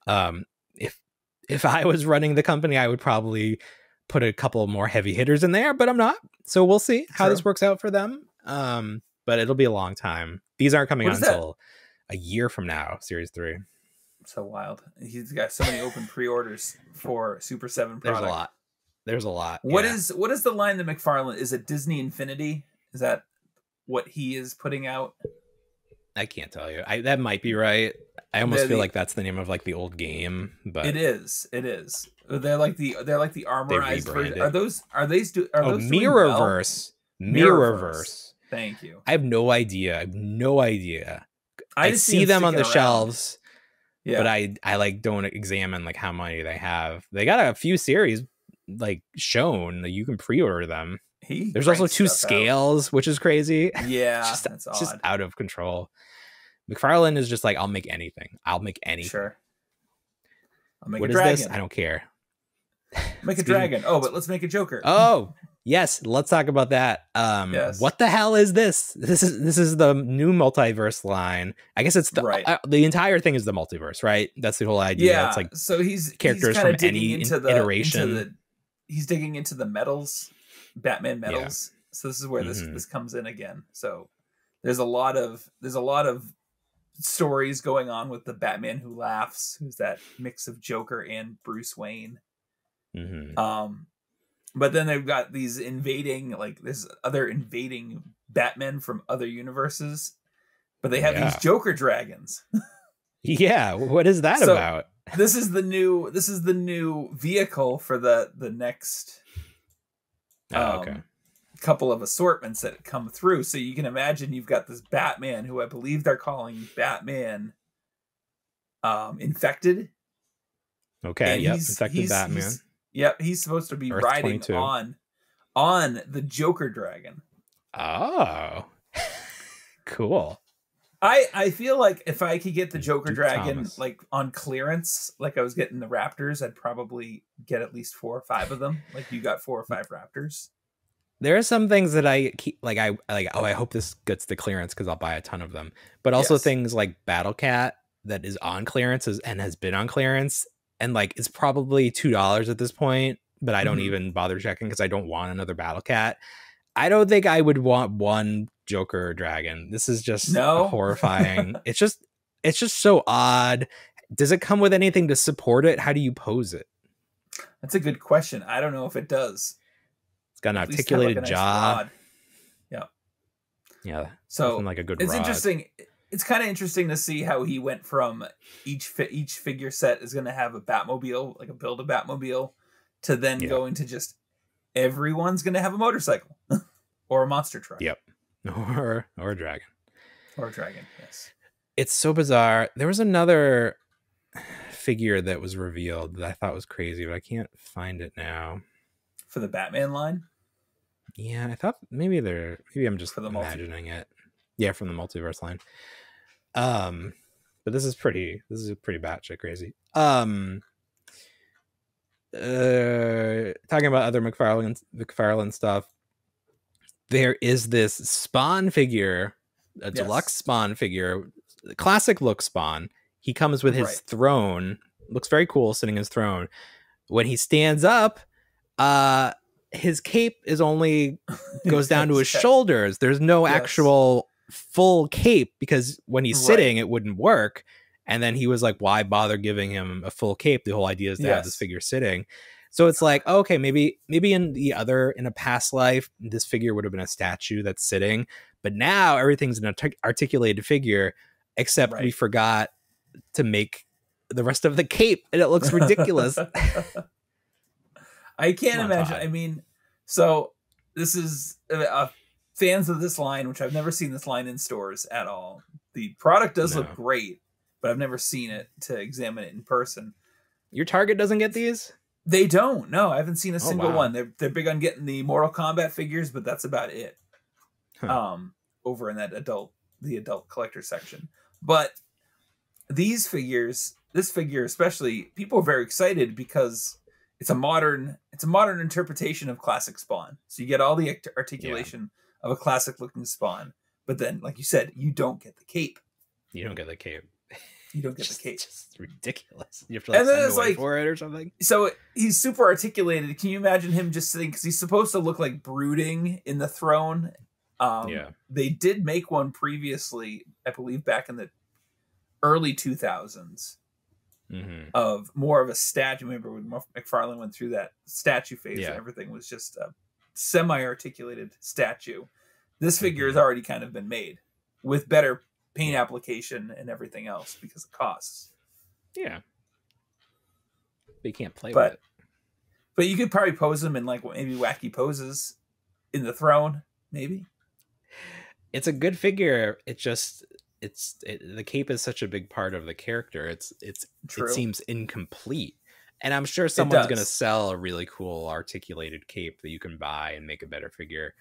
If I was running the company, I would probably put a couple more heavy hitters in there, but I'm not. So we'll see how this works out for them. But it'll be a long time. These aren't coming out until a year from now, Series 3. So wild. He's got so many open pre-orders for Super 7 product. There's a lot. What is the line that McFarlane, is it Disney Infinity? Is that what he is putting out? I can't tell you. That might be right. I almost feel like that's the name of like the old game, but it is. They're like the armorized version. Are those Mirrorverse? Mirrorverse. Thank you. I have no idea. I see them on the shelves. Yeah. But I like don't examine like how many they have. They got a few series like shown that you can pre-order them. There's also 2 scales, which is crazy. Yeah, that's odd. Just out of control. McFarlane is just like, I'll make anything. Sure. I'll make what a dragon. Is this? I don't care. Make a dragon. Oh, but let's make a Joker. Oh, yes. Let's talk about that. Yes. What the hell is this? This is the new multiverse line. I guess it's the entire thing is the multiverse, right? That's the whole idea. Yeah. It's like so he's characters he's from any iteration. He's digging into the metals, Batman metals. Yeah. So this is where this comes in again. So there's a lot of stories going on with the Batman Who Laughs, who's that mix of Joker and Bruce Wayne. But then they've got these invading Batmen from other universes, but they have these Joker dragons. Yeah, what is that about? This is the new vehicle for the next couple of assortments that come through. So you can imagine you've got this Batman, who I believe they're calling Batman Infected. Okay, Infected Batman. He's supposed to be Earth riding 22. on the Joker dragon. Oh, cool. I feel like if I could get the Joker dragon Thomas. like on clearance, like I was getting the Raptors, I'd probably get at least 4 or 5 of them. Like you got 4 or 5 Raptors. There are some things that I keep like. I hope this gets the clearance because I'll buy a ton of them. But also things like Battle Cat that is on clearance and has been on clearance. And like, it's probably $2 at this point, but I don't even bother checking because I don't want another Battle Cat. I don't think I would want one Joker dragon. This is just horrifying. It's just so odd. Does it come with anything to support it? How do you pose it? That's a good question. I don't know if it does. It's got an articulated jaw. Yeah. Yeah. So like a good it's rod. Interesting. It's kind of interesting to see how he went from each figure set is going to have a Batmobile, like a build a Batmobile, to then going to just everyone's going to have a motorcycle or a monster truck. Yep. or a dragon. Or a dragon, yes. It's so bizarre. There was another figure that was revealed that I thought was crazy, but I can't find it now. For the Batman line? Yeah, I thought maybe I'm just imagining it. Yeah, from the multiverse line. But this is pretty batshit crazy. Talking about other McFarlane stuff. There is this Spawn figure, a deluxe Spawn figure, classic look Spawn. He comes with his throne. Looks very cool sitting in his throne. When he stands up, his cape is only goes down to his shoulders. There's no actual full cape, because when he's sitting, it wouldn't work. And then he was like, why bother giving him a full cape? The whole idea is to have this figure sitting. So it's like, okay, maybe in a past life, this figure would have been a statue that's sitting, but now everything's an articulated figure, except we forgot to make the rest of the cape, and it looks ridiculous. I can't imagine. Todd. I mean, so this is fans of this line, which I've never seen this line in stores at all. The product does look great, but I've never seen it to examine it in person. Your Target doesn't get these? They don't. No, I haven't seen a single one. They're big on getting the Mortal Kombat figures, but that's about it. Over in that adult collector section. But these figures, this figure especially, people are very excited because it's a modern interpretation of classic Spawn. So you get all the articulation of a classic looking Spawn, but then, like you said, you don't get the cape. You don't get the cape. You don't get the cape. It's just ridiculous. You have to send away for it or something. So he's super articulated. Can you imagine him just sitting? Because he's supposed to look like brooding in the throne. They did make one previously, I believe, back in the early 2000s, of more of a statue. Remember when McFarlane went through that statue phase and everything was just a semi-articulated statue. This figure has already kind of been made with better paint application and everything else because of costs. Yeah. But you can't play with it. But you could probably pose them in like maybe wacky poses in the throne, maybe. It's a good figure. It just the cape is such a big part of the character. It seems incomplete. And I'm sure someone's going to sell a really cool articulated cape that you can buy and make a better figure.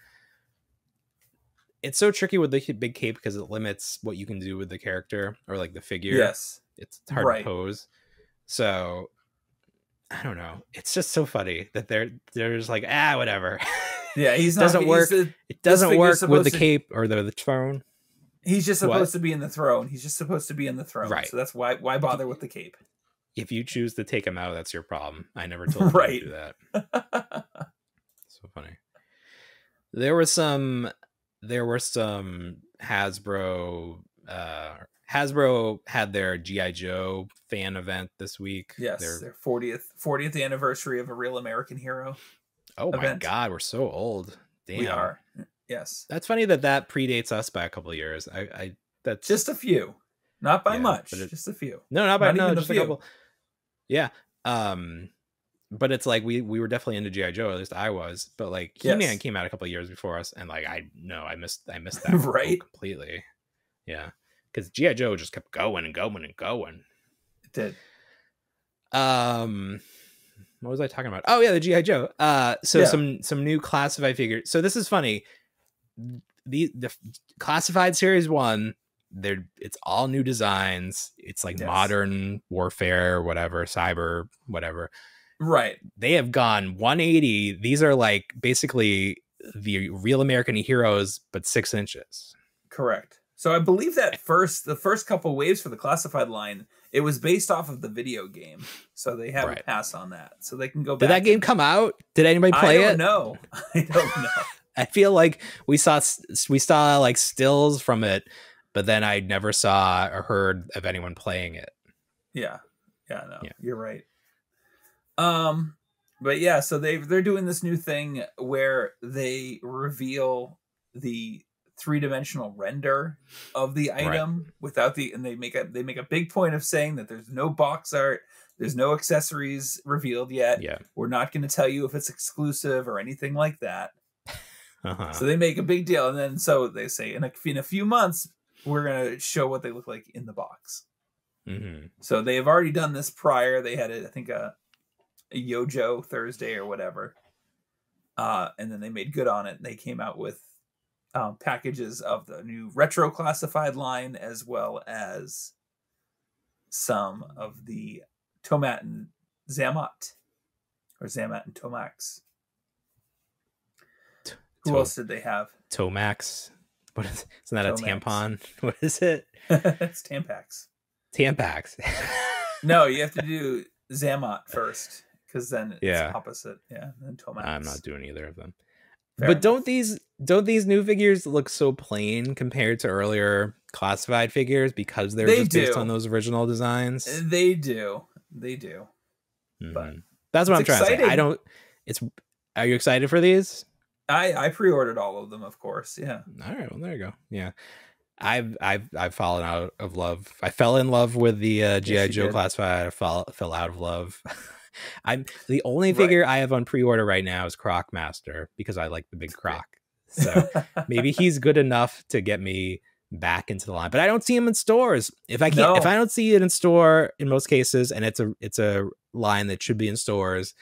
It's so tricky with the big cape because it limits what you can do with the character or like the figure. Yes. It's hard to pose. So I don't know. It's just so funny that they're just like, whatever. Yeah, it doesn't work with the cape or the throne. He's just supposed to be in the throne. He's just supposed to be in the throne. Right. So that's why bother with the cape? If you choose to take him out, that's your problem. I never told you to do that. So funny. There were some Hasbro. Hasbro had their G.I. Joe fan event this week. Yes, their 40th anniversary of A Real American Hero. Oh my God, we're so old. Damn. We are. Yes. That's funny that predates us by a couple of years. That's just a few. Not by much, just a few. No, just a couple. Yeah. But it's like we were definitely into G.I. Joe, at least I was. But like He-Man came out a couple of years before us, and like I missed that right completely. Yeah. Because G.I. Joe just kept going and going and going. It did. What was I talking about? Oh yeah, the G.I. Joe. Some new classified figures. So this is funny. The classified series 1, it's all new designs. It's like modern warfare, whatever, cyber, whatever. Right. They have gone 180. These are like basically the Real American Heroes, but 6 inches. Correct. So I believe that the first couple waves for the classified line, it was based off of the video game. So they have a pass on that. So they can go back. Did that game come out? Did anybody play it? I don't know. I feel like we saw like stills from it, but then I never saw or heard of anyone playing it. Yeah. You're right. But yeah, so they're doing this new thing where they reveal the 3-dimensional render of the item without and they make a big point of saying that there's no box art, there's no accessories revealed yet. Yeah. We're not going to tell you if it's exclusive or anything like that. So they make a big deal, and then so they say in a few months we're gonna show what they look like in the box. So they have already done this prior. They had I think a Yojo Thursday or whatever, and then they made good on it. And they came out with packages of the new retro classified line, as well as some of the Tomat and Zamat, or Zamat and Tomax. Who else did they have? Tomax. What is? Isn't that Tomax. A tampon? What is it? It's Tampax. Tampax. No, you have to do Zamat first, because then it's opposite. Yeah, and Tomax. I'm not doing either of them. Fair but enough. don't these new figures look so plain compared to earlier classified figures because they're just based on those original designs? They do. But that's what I'm trying exciting. to say. Are you excited for these? I pre-ordered all of them, of course. Yeah. All right. Well, there you go. Yeah. I've fallen out of love. I fell in love with the G.I. Joe classified. I fell out of love. I'm the only figure I have on pre-order right now is Croc Master, because I like the big Croc. So maybe he's good enough to get me back into the line. But I don't see him in stores. If I don't see it in store in most cases, and it's a line that should be in stores,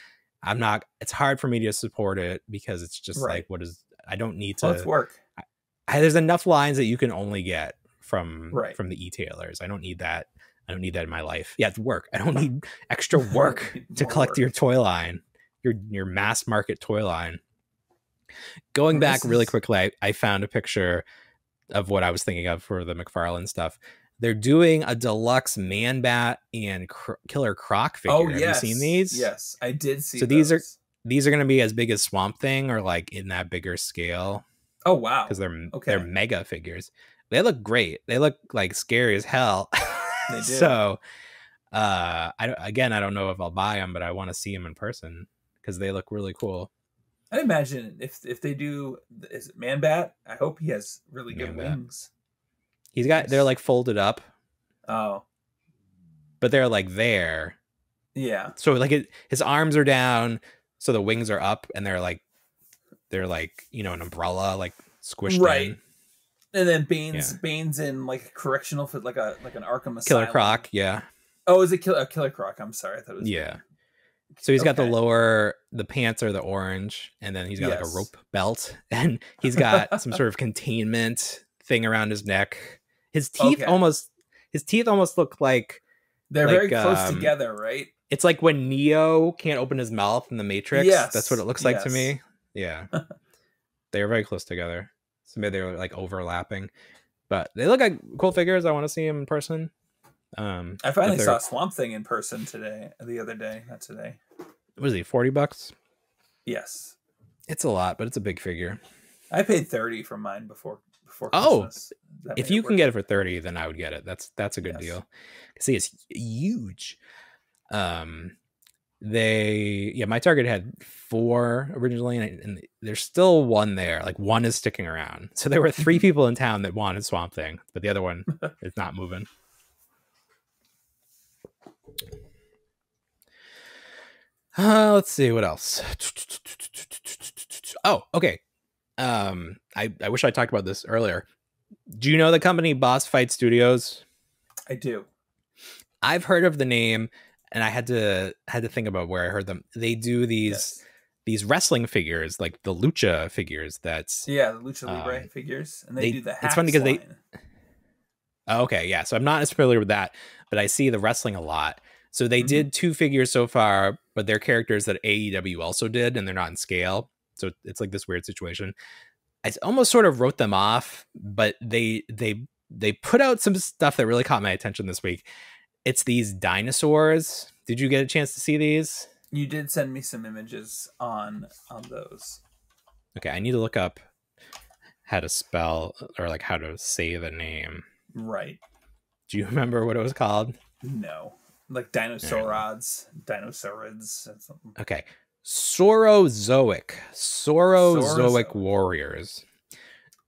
it's hard for me to support it, because it's just like, I don't need to. Let's work. There's enough lines that you can only get from the e-tailers. I don't need that. I don't need that in my life. Yeah, it's work. I don't need extra work to collect your toy line, your mass market toy line. Going back really quickly, I found a picture of what I was thinking of for the McFarlane stuff. They're doing a deluxe Man Bat and Killer Croc figure. Oh, Have you seen these? Yes, I did see. So these are going to be as big as Swamp Thing, or like in that bigger scale. Oh wow! Because they're mega figures. They look great. They look like scary as hell. They do. So, I don't know if I'll buy them, but I want to see them in person because they look really cool. I imagine if they do, is it Man Bat? I hope he has really good wings. They're like folded up. Oh, but they're like there. Yeah. So like his arms are down, so the wings are up, and they're like an umbrella, like squished in. And then Bane's in like a correctional for like an Arkham Asylum. Killer Croc, yeah. Oh, is it Killer Croc? I'm sorry, I thought it was. Yeah. So he's got the pants are the oranch, and then he's got like a rope belt, and he's got some sort of containment thing around his neck. His teeth almost look like they're very close together, right? It's like when Neo can't open his mouth in the Matrix. Yes. That's what it looks like to me. Yeah. They are very close together. So maybe they're like overlapping, but they look like cool figures. I want to see them in person. I finally saw Swamp Thing in person the other day, not today. Was he $40? Yes. It's a lot, but it's a big figure. I paid $30 for mine before Christmas. If you can get it for $30, then I would get it. That's a good deal. See, it's huge. My Target had 4 originally, and there's still one there. Like, one is sticking around. So there were 3 people in town that wanted Swamp Thing, but the other one is not moving. Let's see what else. Oh, okay. I wish I talked about this earlier. Do you know the company Boss Fight Studios? I do. I've heard of the name, and I had to think about where I heard them. They do these wrestling figures, like the lucha figures. The lucha libre figures, and they do the hacks. It's funny because okay, yeah. So I'm not as familiar with that, but I see the wrestling a lot. So they did 2 figures so far, but they're characters that AEW also did, and they're not in scale. So it's like this weird situation. I almost sort of wrote them off, but they put out some stuff that really caught my attention this week. It's these dinosaurs. Did you get a chance to see these? You did send me some images on those. Okay, I need to look up how to spell or like how to say the name. Right. Do you remember what it was called? No. Like dinosaurids. Something. Okay. Saurozoic warriors.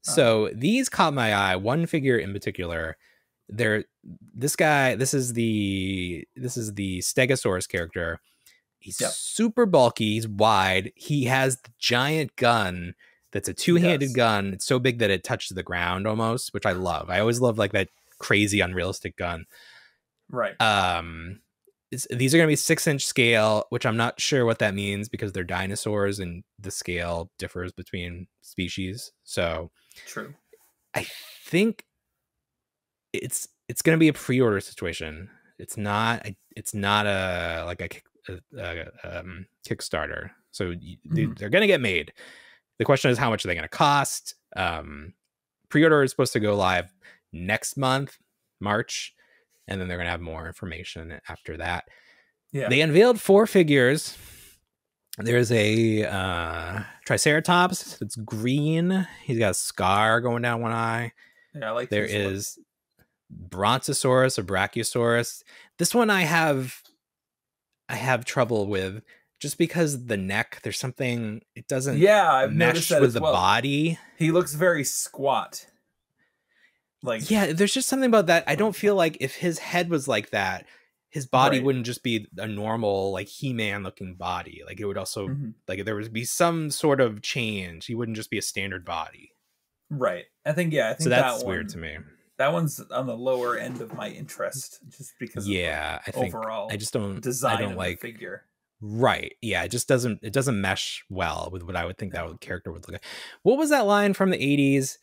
So these caught my eye. One figure in particular. This is the Stegosaurus character. He's super bulky. He's wide. He has the giant gun that's a two-handed gun. It's so big that it touches the ground almost, which I love. I always love like that crazy unrealistic gun. Right. These are going to be 6-inch scale, which I'm not sure what that means because they're dinosaurs and the scale differs between species. So true. I think it's going to be a pre-order situation. It's not a like a Kickstarter. So they're going to get made. The question is, how much are they going to cost? Pre-order is supposed to go live next month, March, and then they're going to have more information after that. Yeah. They unveiled 4 figures. There's a Triceratops that's green. He's got a scar going down one eye. Yeah, I like there is Brontosaurus or Brachiosaurus. This one I have trouble with. Just because the neck, there's something, it doesn't mesh with the body. He looks very squat. Like, yeah, there's just something about that. I don't feel like if his head was like that, his body wouldn't just be a normal, like, He-Man looking body. Like, it would also, like, there would be some sort of change. He wouldn't just be a standard body. Right. I think so that's weird to me. That one's on the lower end of my interest, just because of I think overall I just don't design of like the figure. Right. Yeah, it just doesn't mesh well with what I would think that character would look like. What was that line from the 80s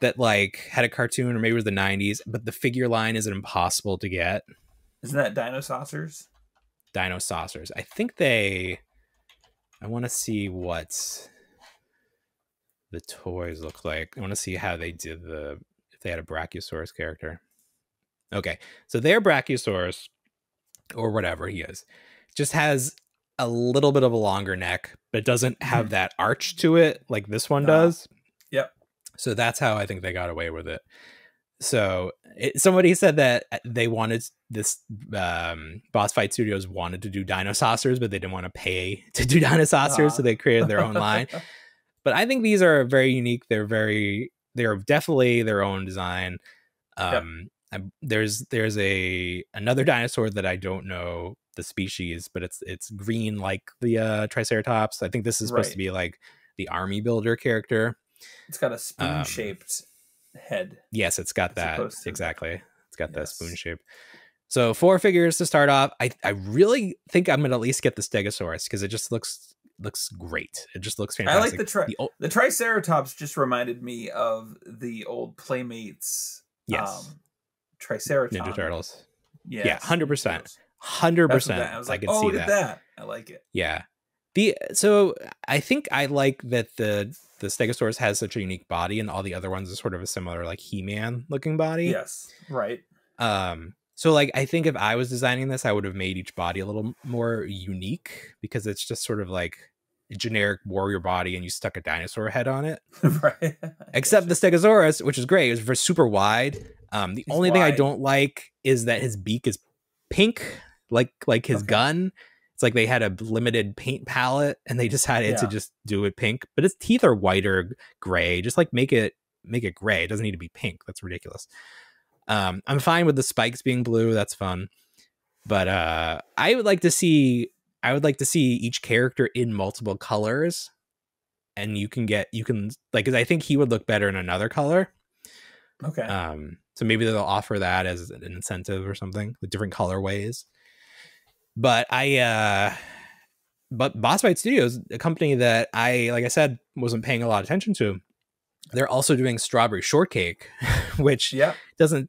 that like had a cartoon, or maybe it was the 90s, but the figure line is impossible to get? Isn't that Dino-Saucers? Dino-Saucers. I think I want to see what the toys look like. I want to see how they did if they had a Brachiosaurus character. Okay. So their Brachiosaurus, or whatever he is, just has a little bit of a longer neck, but it doesn't have that arch to it like this one does. Yep. So that's how I think they got away with it. So somebody said that they wanted this, Boss Fight Studios wanted to do Dino-Saucers, but they didn't want to pay to do Dino-Saucers, so they created their own line. But I think these are very unique. They're definitely their own design. There's another dinosaur that I don't know the species, but it's green like the Triceratops. I think this is supposed to be like the army builder character. It's got a spoon shaped head. Yes, it's got that. Exactly. It's got that spoon shape. So 4 figures to start off. I really think I'm gonna at least get the Stegosaurus because it just looks great. It just looks fantastic. I like the Triceratops. Just reminded me of the old Playmates. Yes. Triceratops. Ninja Turtles. Yes. Yeah, 100%. 100%. I was like, oh, look at that. I like it. Yeah. So I think I like that the Stegosaurus has such a unique body, and all the other ones are sort of a similar like He-Man looking body. Yes. Right. So like I think if I was designing this, I would have made each body a little more unique, because it's just sort of like a generic warrior body and you stuck a dinosaur head on it. Right. Except the Stegosaurus, which is great. It was super wide. The only thing I don't like is that his beak is pink, like his gun. It's like they had a limited paint palette and they decided to just do it pink, but his teeth are white or gray. Just like make it gray. It doesn't need to be pink. That's ridiculous. I'm fine with the spikes being blue. That's fun. But I would like to see each character in multiple colors, and you can like, because I think he would look better in another color. Okay. So maybe they'll offer that as an incentive or something with different colorways. But but Boss Fight Studios, a company that like I said, wasn't paying a lot of attention to, they're also doing Strawberry Shortcake, which doesn't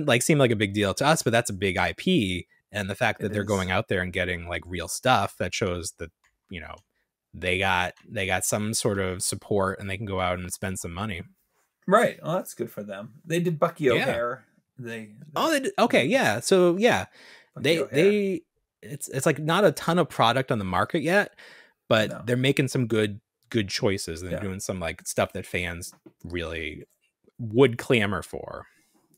like seem like a big deal to us, but that's a big IP. And the fact that they're going out there and getting like real stuff, that shows that, you know, they got some sort of support and they can go out and spend some money. Right. Well, that's good for them. They did Bucky O'Hare. They did. Okay. Yeah. So yeah, it's like not a ton of product on the market yet, but they're making some good choices, and they're doing some like stuff that fans really would clamor for.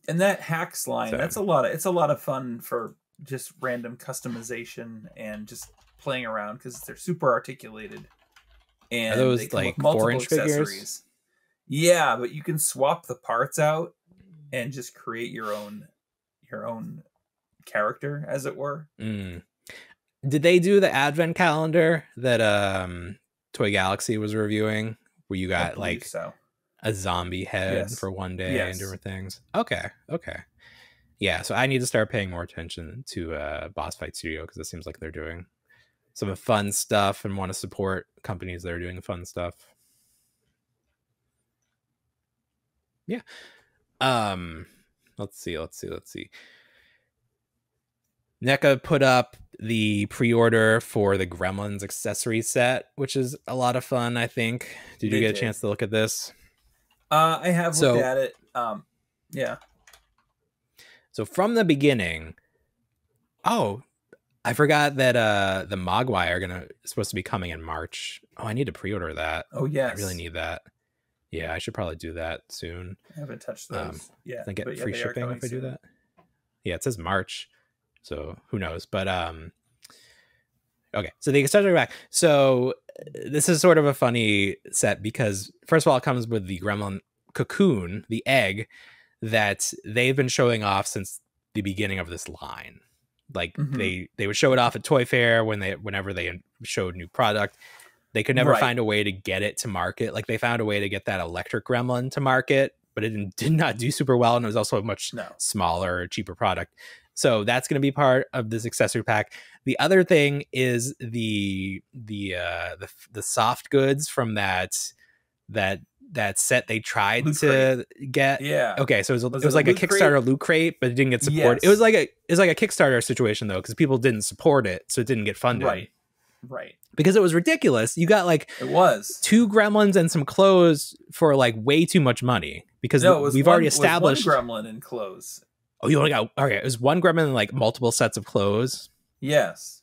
And that Hacks line, it's a lot of fun for just random customization and just playing around, because they're super articulated. And are those like 4-inch figures? Yeah, but you can swap the parts out and just create your own character, as it were. Did they do the advent calendar that Toy Galaxy was reviewing, where you got like a zombie head for one day and different things. Okay. Yeah, so I need to start paying more attention to Boss Fight Studio, because it seems like they're doing some fun stuff and want to support companies that are doing fun stuff. Yeah. Let's see. NECA put up the pre-order for the Gremlins accessory set, which is a lot of fun, I think. Did you get a chance to look at this? I have looked at it. Yeah. So from the beginning, I forgot that the Mogwai are supposed to be coming in March. Oh, I need to pre-order that. Oh yes, I really need that. Yeah, I should probably do that soon. I haven't touched those. I get free shipping if I do that. Yeah, it says March, so who knows? But okay, so the accessory pack. So this is sort of a funny set because first of all, it comes with the Gremlin cocoon, the egg that they've been showing off since the beginning of this line. Like they would show it off at Toy Fair whenever they showed new product. They could never find a way to get it to market. Like they found a way to get that electric gremlin to market, but it did not do super well, and it was also a much smaller, cheaper product. So that's going to be part of this accessory pack. The other thing is the soft goods from that set they tried to get. Yeah. Okay, so it was like a Kickstarter loot crate, but it didn't get support. Yes. It was like a Kickstarter situation though, because people didn't support it, so it didn't get funded. Right. Because it was ridiculous. You got like 2 gremlins and some clothes for like way too much money. Because we've already established one gremlin and clothes. Oh, you only got it was one gremlin and like multiple sets of clothes. Yes.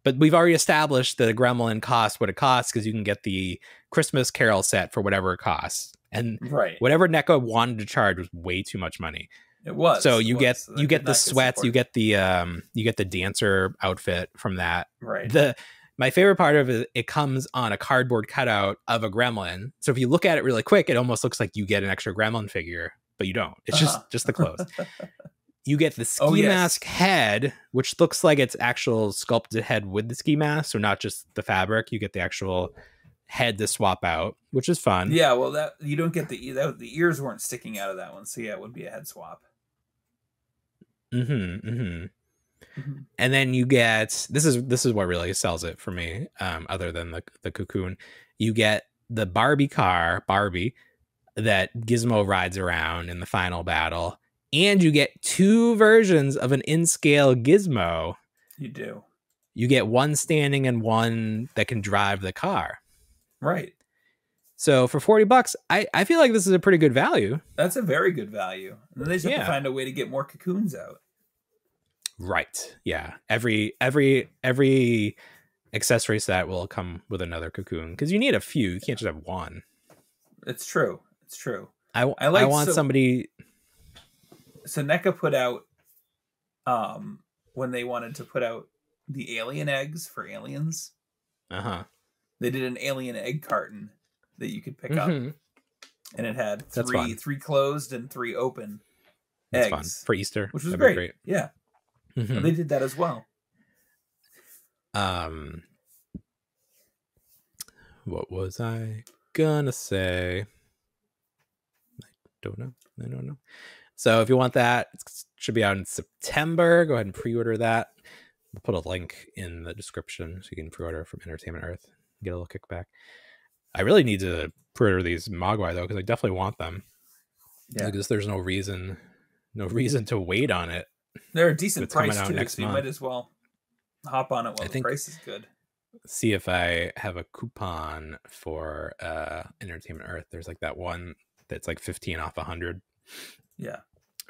But we've already established that a gremlin costs what it costs because you can get the Christmas Carol set for whatever it costs. And whatever NECA wanted to charge was way too much money. It was. So you get the sweats, you get the dancer outfit from that. Right. My favorite part of it comes on a cardboard cutout of a gremlin. So if you look at it really quick, it almost looks like you get an extra gremlin figure, but you don't. It's just the clothes. You get the ski mask head, which looks like it's actual sculpted head with the ski mask, so not just the fabric. You get the actual head to swap out, which is fun. Yeah, well, that you don't get the ears weren't sticking out of that one, so yeah, it would be a head swap. And then you get this is what really sells it for me, other than the cocoon. You get the Barbie car, that Gizmo rides around in the final battle, and you get 2 versions of an in-scale Gizmo. You do. You get one standing and one that can drive the car. Right. So for $40, I feel like this is a pretty good value. That's a very good value. And then they just have to find a way to get more cocoons out. Right. Yeah. Every accessory set will come with another cocoon because you need a few. You can't just have one. It's true. I want somebody. So NECA put out, when they wanted to put out the alien eggs for aliens. They did an alien egg carton that you could pick up, and it had three closed and 3 open eggs. Fun. For Easter, which was great. Yeah. So they did that as well. What was I gonna say? I don't know. So if you want that, it should be out in September. Go ahead and pre-order that. We'll put a link in the description so you can pre-order from Entertainment Earth. Get a little kickback. I really need to pre-order these Mogwai though, because I definitely want them. Yeah, because there's no reason to wait on it. They're a decent price too, so you might as well hop on it while the price is good. See if I have a coupon for Entertainment Earth. There's like that one that's like 15 off 100. Yeah,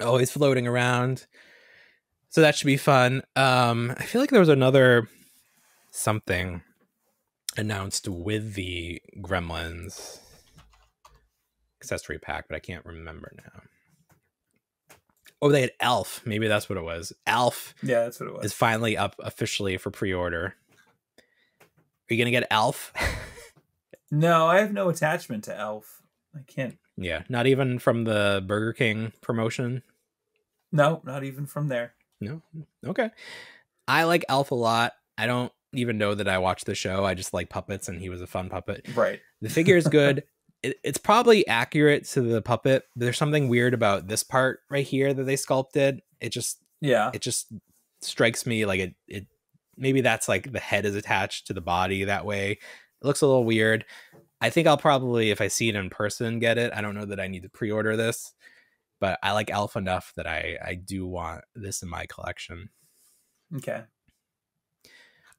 always floating around. So that should be fun. I feel like there was another something announced with the Gremlins accessory pack, but I can't remember now. Oh, they had Elf. Maybe that's what it was. Elf. Yeah, that's what it was. Is finally up officially for pre-order. Are you going to get Elf? No, I have no attachment to Elf. I can't. Yeah, not even from the Burger King promotion? No, not even from there. No? Okay. I like Elf a lot. I don't even know that I watched the show. I just like puppets, and he was a fun puppet. Right. The figure is good. it's probably accurate to the puppet. There's something weird about this part right here that they sculpted. It just strikes me like it maybe that's like the head is attached to the body that way. It looks a little weird. I think I'll probably, if I see it in person, get it. I don't know that I need to pre-order this, but I like Elf enough that I do want this in my collection. Okay.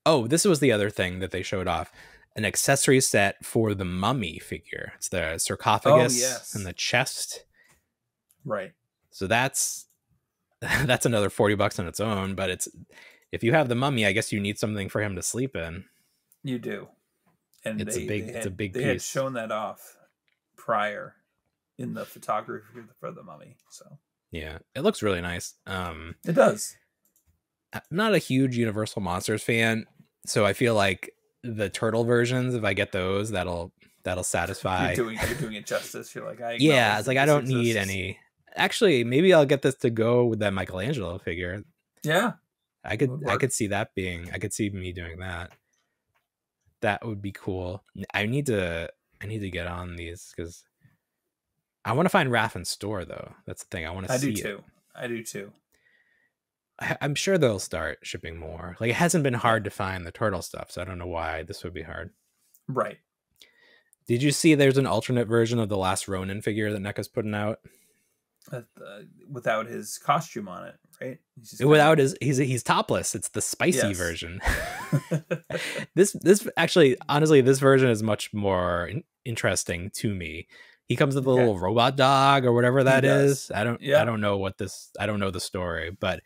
Oh, this was the other thing that they showed off. An accessory set for the mummy figure. It's the sarcophagus and the chest. Right. So that's another $40 on its own, but it's, if you have the mummy, I guess you need something for him to sleep in. You do. And it's a big piece. They had shown that off prior in the photography for the mummy. So yeah, it looks really nice. It does. I'm not a huge Universal Monsters fan, so I feel like the turtle versions, if I get those, that'll satisfy. You're doing it justice. You're like, it's like I don't need any. Actually, maybe I'll get this to go with that Michelangelo figure. Yeah, I could see that being. I could see me doing that. That would be cool. I need to get on these because I want to find Raph in store though. That's the thing. I want to see it. I do too. I'm sure they'll start shipping more. Like, it hasn't been hard to find the turtle stuff, so I don't know why this would be hard. Right. Did you see there's an alternate version of the Last Ronin figure that NECA's putting out? Without his costume on it, right? He's topless. It's the spicy version. This actually, honestly, this version is much more interesting to me. He comes with a little robot dog or whatever that is. I don't know I don't know the story, but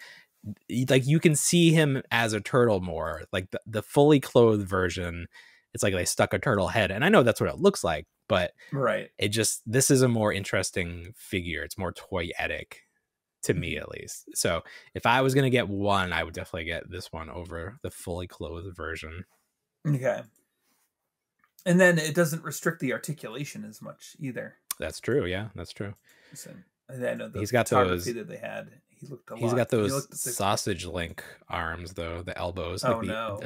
like you can see him as a turtle more. Like the fully clothed version, it's like they stuck a turtle head, and I know that's what it looks like, but this is a more interesting figure. It's more toyetic to me, at least. So if I was gonna get one, I would definitely get this one over the fully clothed version. Okay. And then it doesn't restrict the articulation as much either. That's true. Yeah, that's true. So, I know he's got those that they had. He's got those sausage link arms though, the elbows. Oh, like no.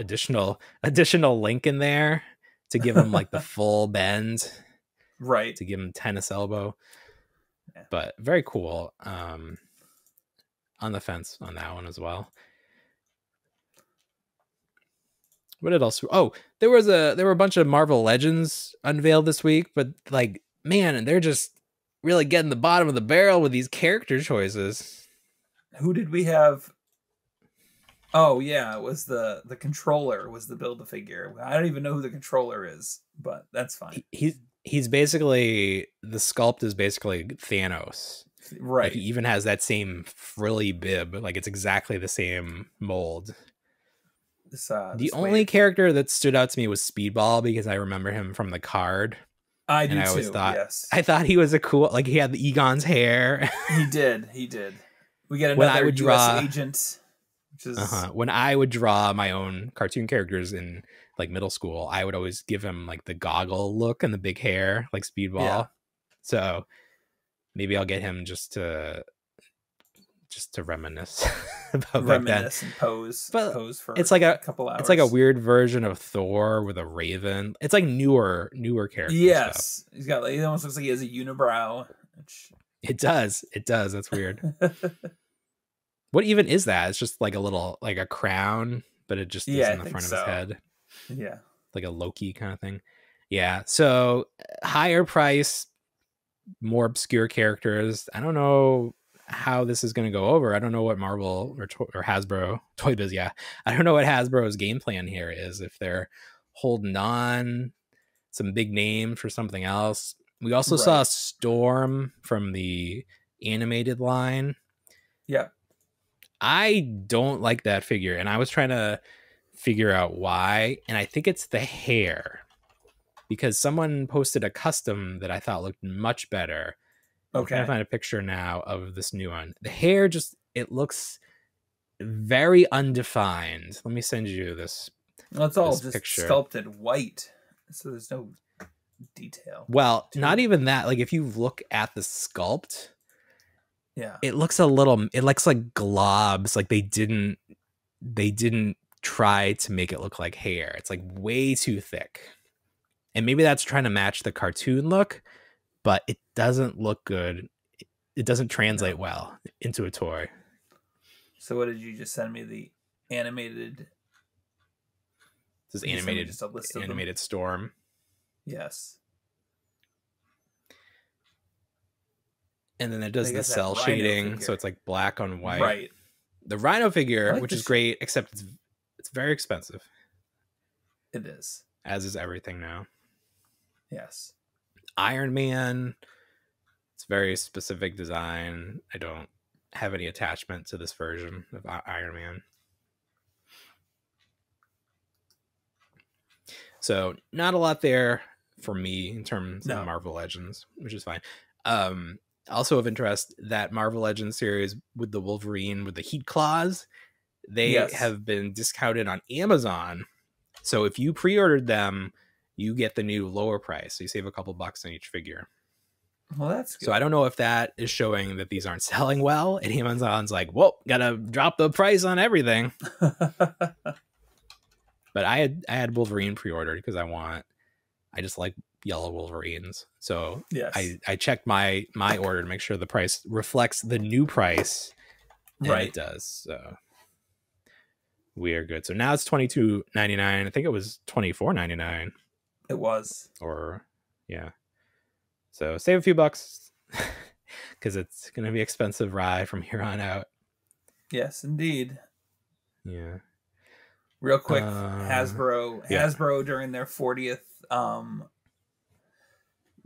Additional link in there to give him like the full bend. Right. To give him tennis elbow. Yeah. But very cool. On the fence on that one as well. What else? Oh, there were a bunch of Marvel Legends unveiled this week, but like, man, they're just really getting the bottom of the barrel with these character choices. Who did we have? Oh yeah, it was the controller was the Build-A-Figure. I don't even know who the controller is, but that's fine. He's basically, the sculpt is basically Thanos. Right. Like, he even has that same frilly bib. Like, it's exactly the same mold. The only character that stood out to me was Speedball, because I remember him from the card. I thought he was a cool, like, he had the Egon's hair. He did. We get another US agent. Which is... When I would draw my own cartoon characters in like middle school, I would always give him like the goggle look and the big hair, like Speedball. Yeah. So maybe I'll get him just to reminisce about reminisce and pose. But pose for it's like a couple hours. It's like a weird version of Thor with a raven. It's like newer characters. Yes, stuff. He's got like, it almost looks like he has a unibrow. It does. That's weird. What even is that? It's just like a little, like a crown, but it just is in the front of his head. Yeah. Like a Loki kind of thing. Yeah. So higher price, more obscure characters. I don't know how this is going to go over. I don't know what Marvel or Hasbro, Toy Biz, I don't know what Hasbro's game plan here is. If they're holding on some big name for something else. We also saw Storm from the animated line. Yeah. I don't like that figure, and I was trying to figure out why, and I think it's the hair, because someone posted a custom that I thought looked much better. Okay. I'm trying to find a picture now of this new one. The hair it looks very undefined. Let me send you this. Well, it's all just picture. Sculpted white, so there's no detail. Well, not even that. Like, if you look at the sculpt, it looks like globs. Like they didn't try to make it look like hair. It's like way too thick. And maybe that's trying to match the cartoon look, but it doesn't look good. It doesn't translate well into a toy. So what did you just send me? The animated... This is animated Storm. Yes. And then it does the cell shading, figure. so it's like black on white. Right. The Rhino figure, like which is great, except it's very expensive. It is. As is everything now. Yes. Iron Man, it's very specific design. I don't have any attachment to this version of Iron Man. So not a lot there for me in terms of Marvel Legends, which is fine. Also of interest, that Marvel Legends series with the Wolverine with the heat claws, they have been discounted on Amazon. So if you pre-ordered them, you get the new lower price. So you save a couple bucks on each figure. Well, that's good. So I don't know if that is showing that these aren't selling well. And Amazon's like, whoa, gotta drop the price on everything. But I had Wolverine pre-ordered because I just like yellow Wolverines. So I checked my order to make sure the price reflects the new price. And it does. So we are good. So now it's $22.99. I think it was $24.99. It was. So save a few bucks because it's going to be expensive ride from here on out. Yes, indeed. Yeah. Real quick, Hasbro during their 40th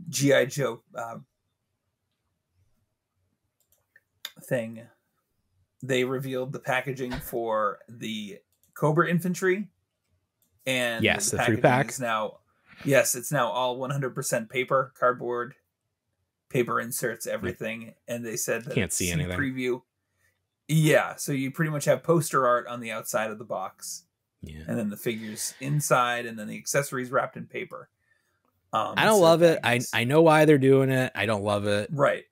G.I. Joe thing, they revealed the packaging for the Cobra Infantry. And the 3-pack is now, it's now all 100% paper, cardboard, paper inserts, everything. And they said that can't see anything. Preview. Yeah, so you pretty much have poster art on the outside of the box. Yeah. And then the figures inside, and then the accessories wrapped in paper. I don't love it. I know why they're doing it. I don't love it. Right.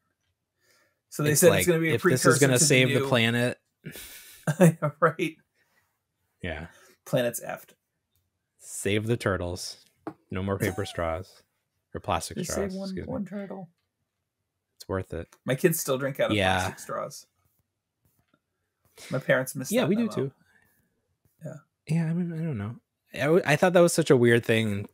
So they said it's going to be a precursor. This is going to save the planet. Right. Yeah. Planet's effed. Save the turtles. No more paper straws or plastic straws. Save one turtle. It's worth it. My kids still drink out of plastic straws. My parents miss that. Yeah, we do too. Yeah, I mean, I don't know. I thought that was such a weird thing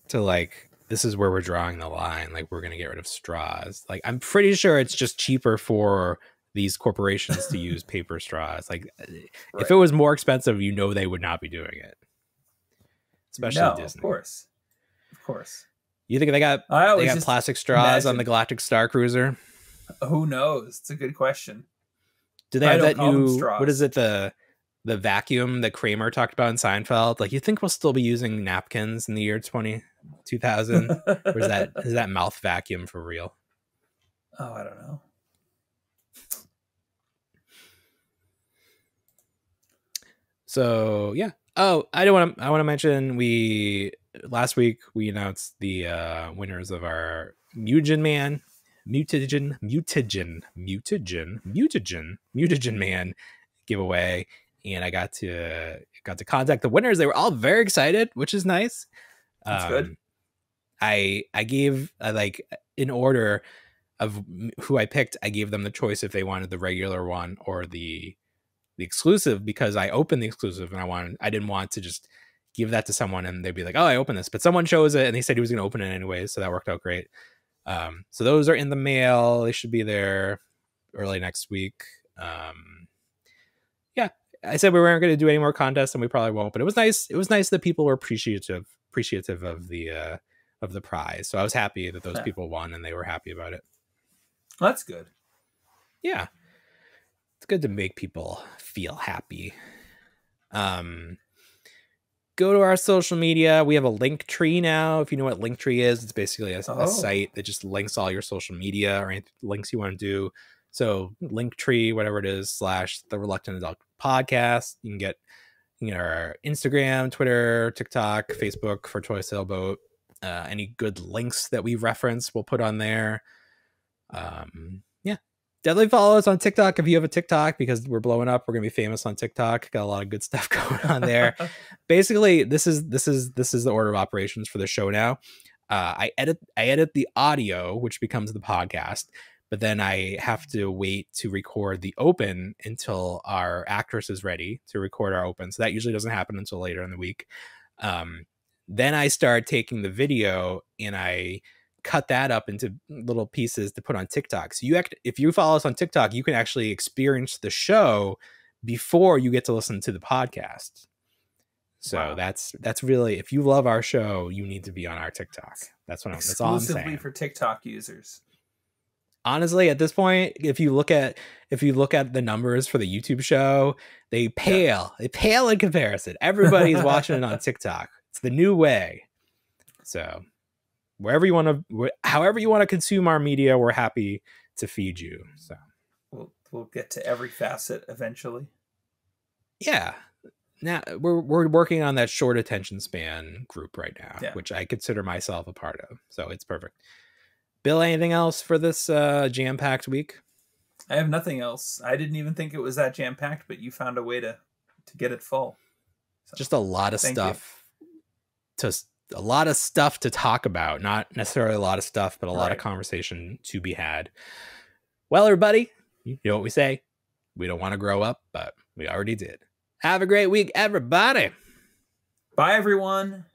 to like, this is where we're drawing the line. Like, we're going to get rid of straws. Like, I'm pretty sure it's just cheaper for these corporations to use paper straws. Like, if it was more expensive, they would not be doing it. Especially Disney. Of course. You think they got plastic straws on the Galactic Star Cruiser? Who knows? It's a good question. Do they have that new, what is it, the vacuum that Kramer talked about in Seinfeld? Like, you think we'll still be using napkins in the year 2000? Or is that mouth vacuum for real? Oh, I don't know. So yeah. Oh, I want to mention last week we announced the winners of our Mutagen Man giveaway, and I got to contact the winners. They were all very excited, which is nice. That's good. I gave in order of who I picked, I gave them the choice if they wanted the regular one or the exclusive, because I opened the exclusive and I didn't want to just give that to someone and they'd be like, oh, I opened this, but someone chose it and he said he was going to open it anyway. So that worked out great. So those are in the mail. They should be there early next week. Yeah, I said we weren't going to do any more contests and we probably won't, but it was nice. It was nice that people were appreciative of the prize. So I was happy that those people won and they were happy about it. Well, that's good. Yeah. It's good to make people feel happy. Go to our social media. We have a link tree now. If you know what link tree is, it's basically a site that just links all your social media or any links you want to do. So Linktree, whatever it is, / The Reluctant Adult Podcast. You can get our Instagram, Twitter, TikTok, Facebook for Toy Sailboat. Any good links that we reference, we'll put on there. Yeah. Definitely follow us on TikTok if you have a TikTok, because we're blowing up. We're gonna be famous on TikTok. Got a lot of good stuff going on there. Basically, this is the order of operations for the show now. I edit the audio, which becomes the podcast, but then I have to wait to record the open until our actress is ready to record our open. So that usually doesn't happen until later in the week. Then I start taking the video and I cut that up into little pieces to put on TikTok. So if you follow us on TikTok, you can actually experience the show before you get to listen to the podcast. So wow. that's really, if you love our show, you need to be on our TikTok. That's all I'm saying. Exclusively for TikTok users. Honestly, at this point, if you look at the numbers for the YouTube show, they pale. They pale in comparison. Everybody's watching it on TikTok. It's the new way. So however you want to consume our media, we're happy to feed you. So we'll get to every facet eventually. Yeah. Now we're working on that short attention span group right now, which I consider myself a part of. So it's perfect. Bill, anything else for this jam-packed week? I have nothing else. I didn't even think it was that jam-packed, but you found a way to get it full. So, just a lot of stuff a lot of stuff to talk about. Not necessarily a lot of stuff, but a lot of conversation to be had. Well, everybody, you know what we say. We don't want to grow up, but we already did. Have a great week, everybody. Bye, everyone.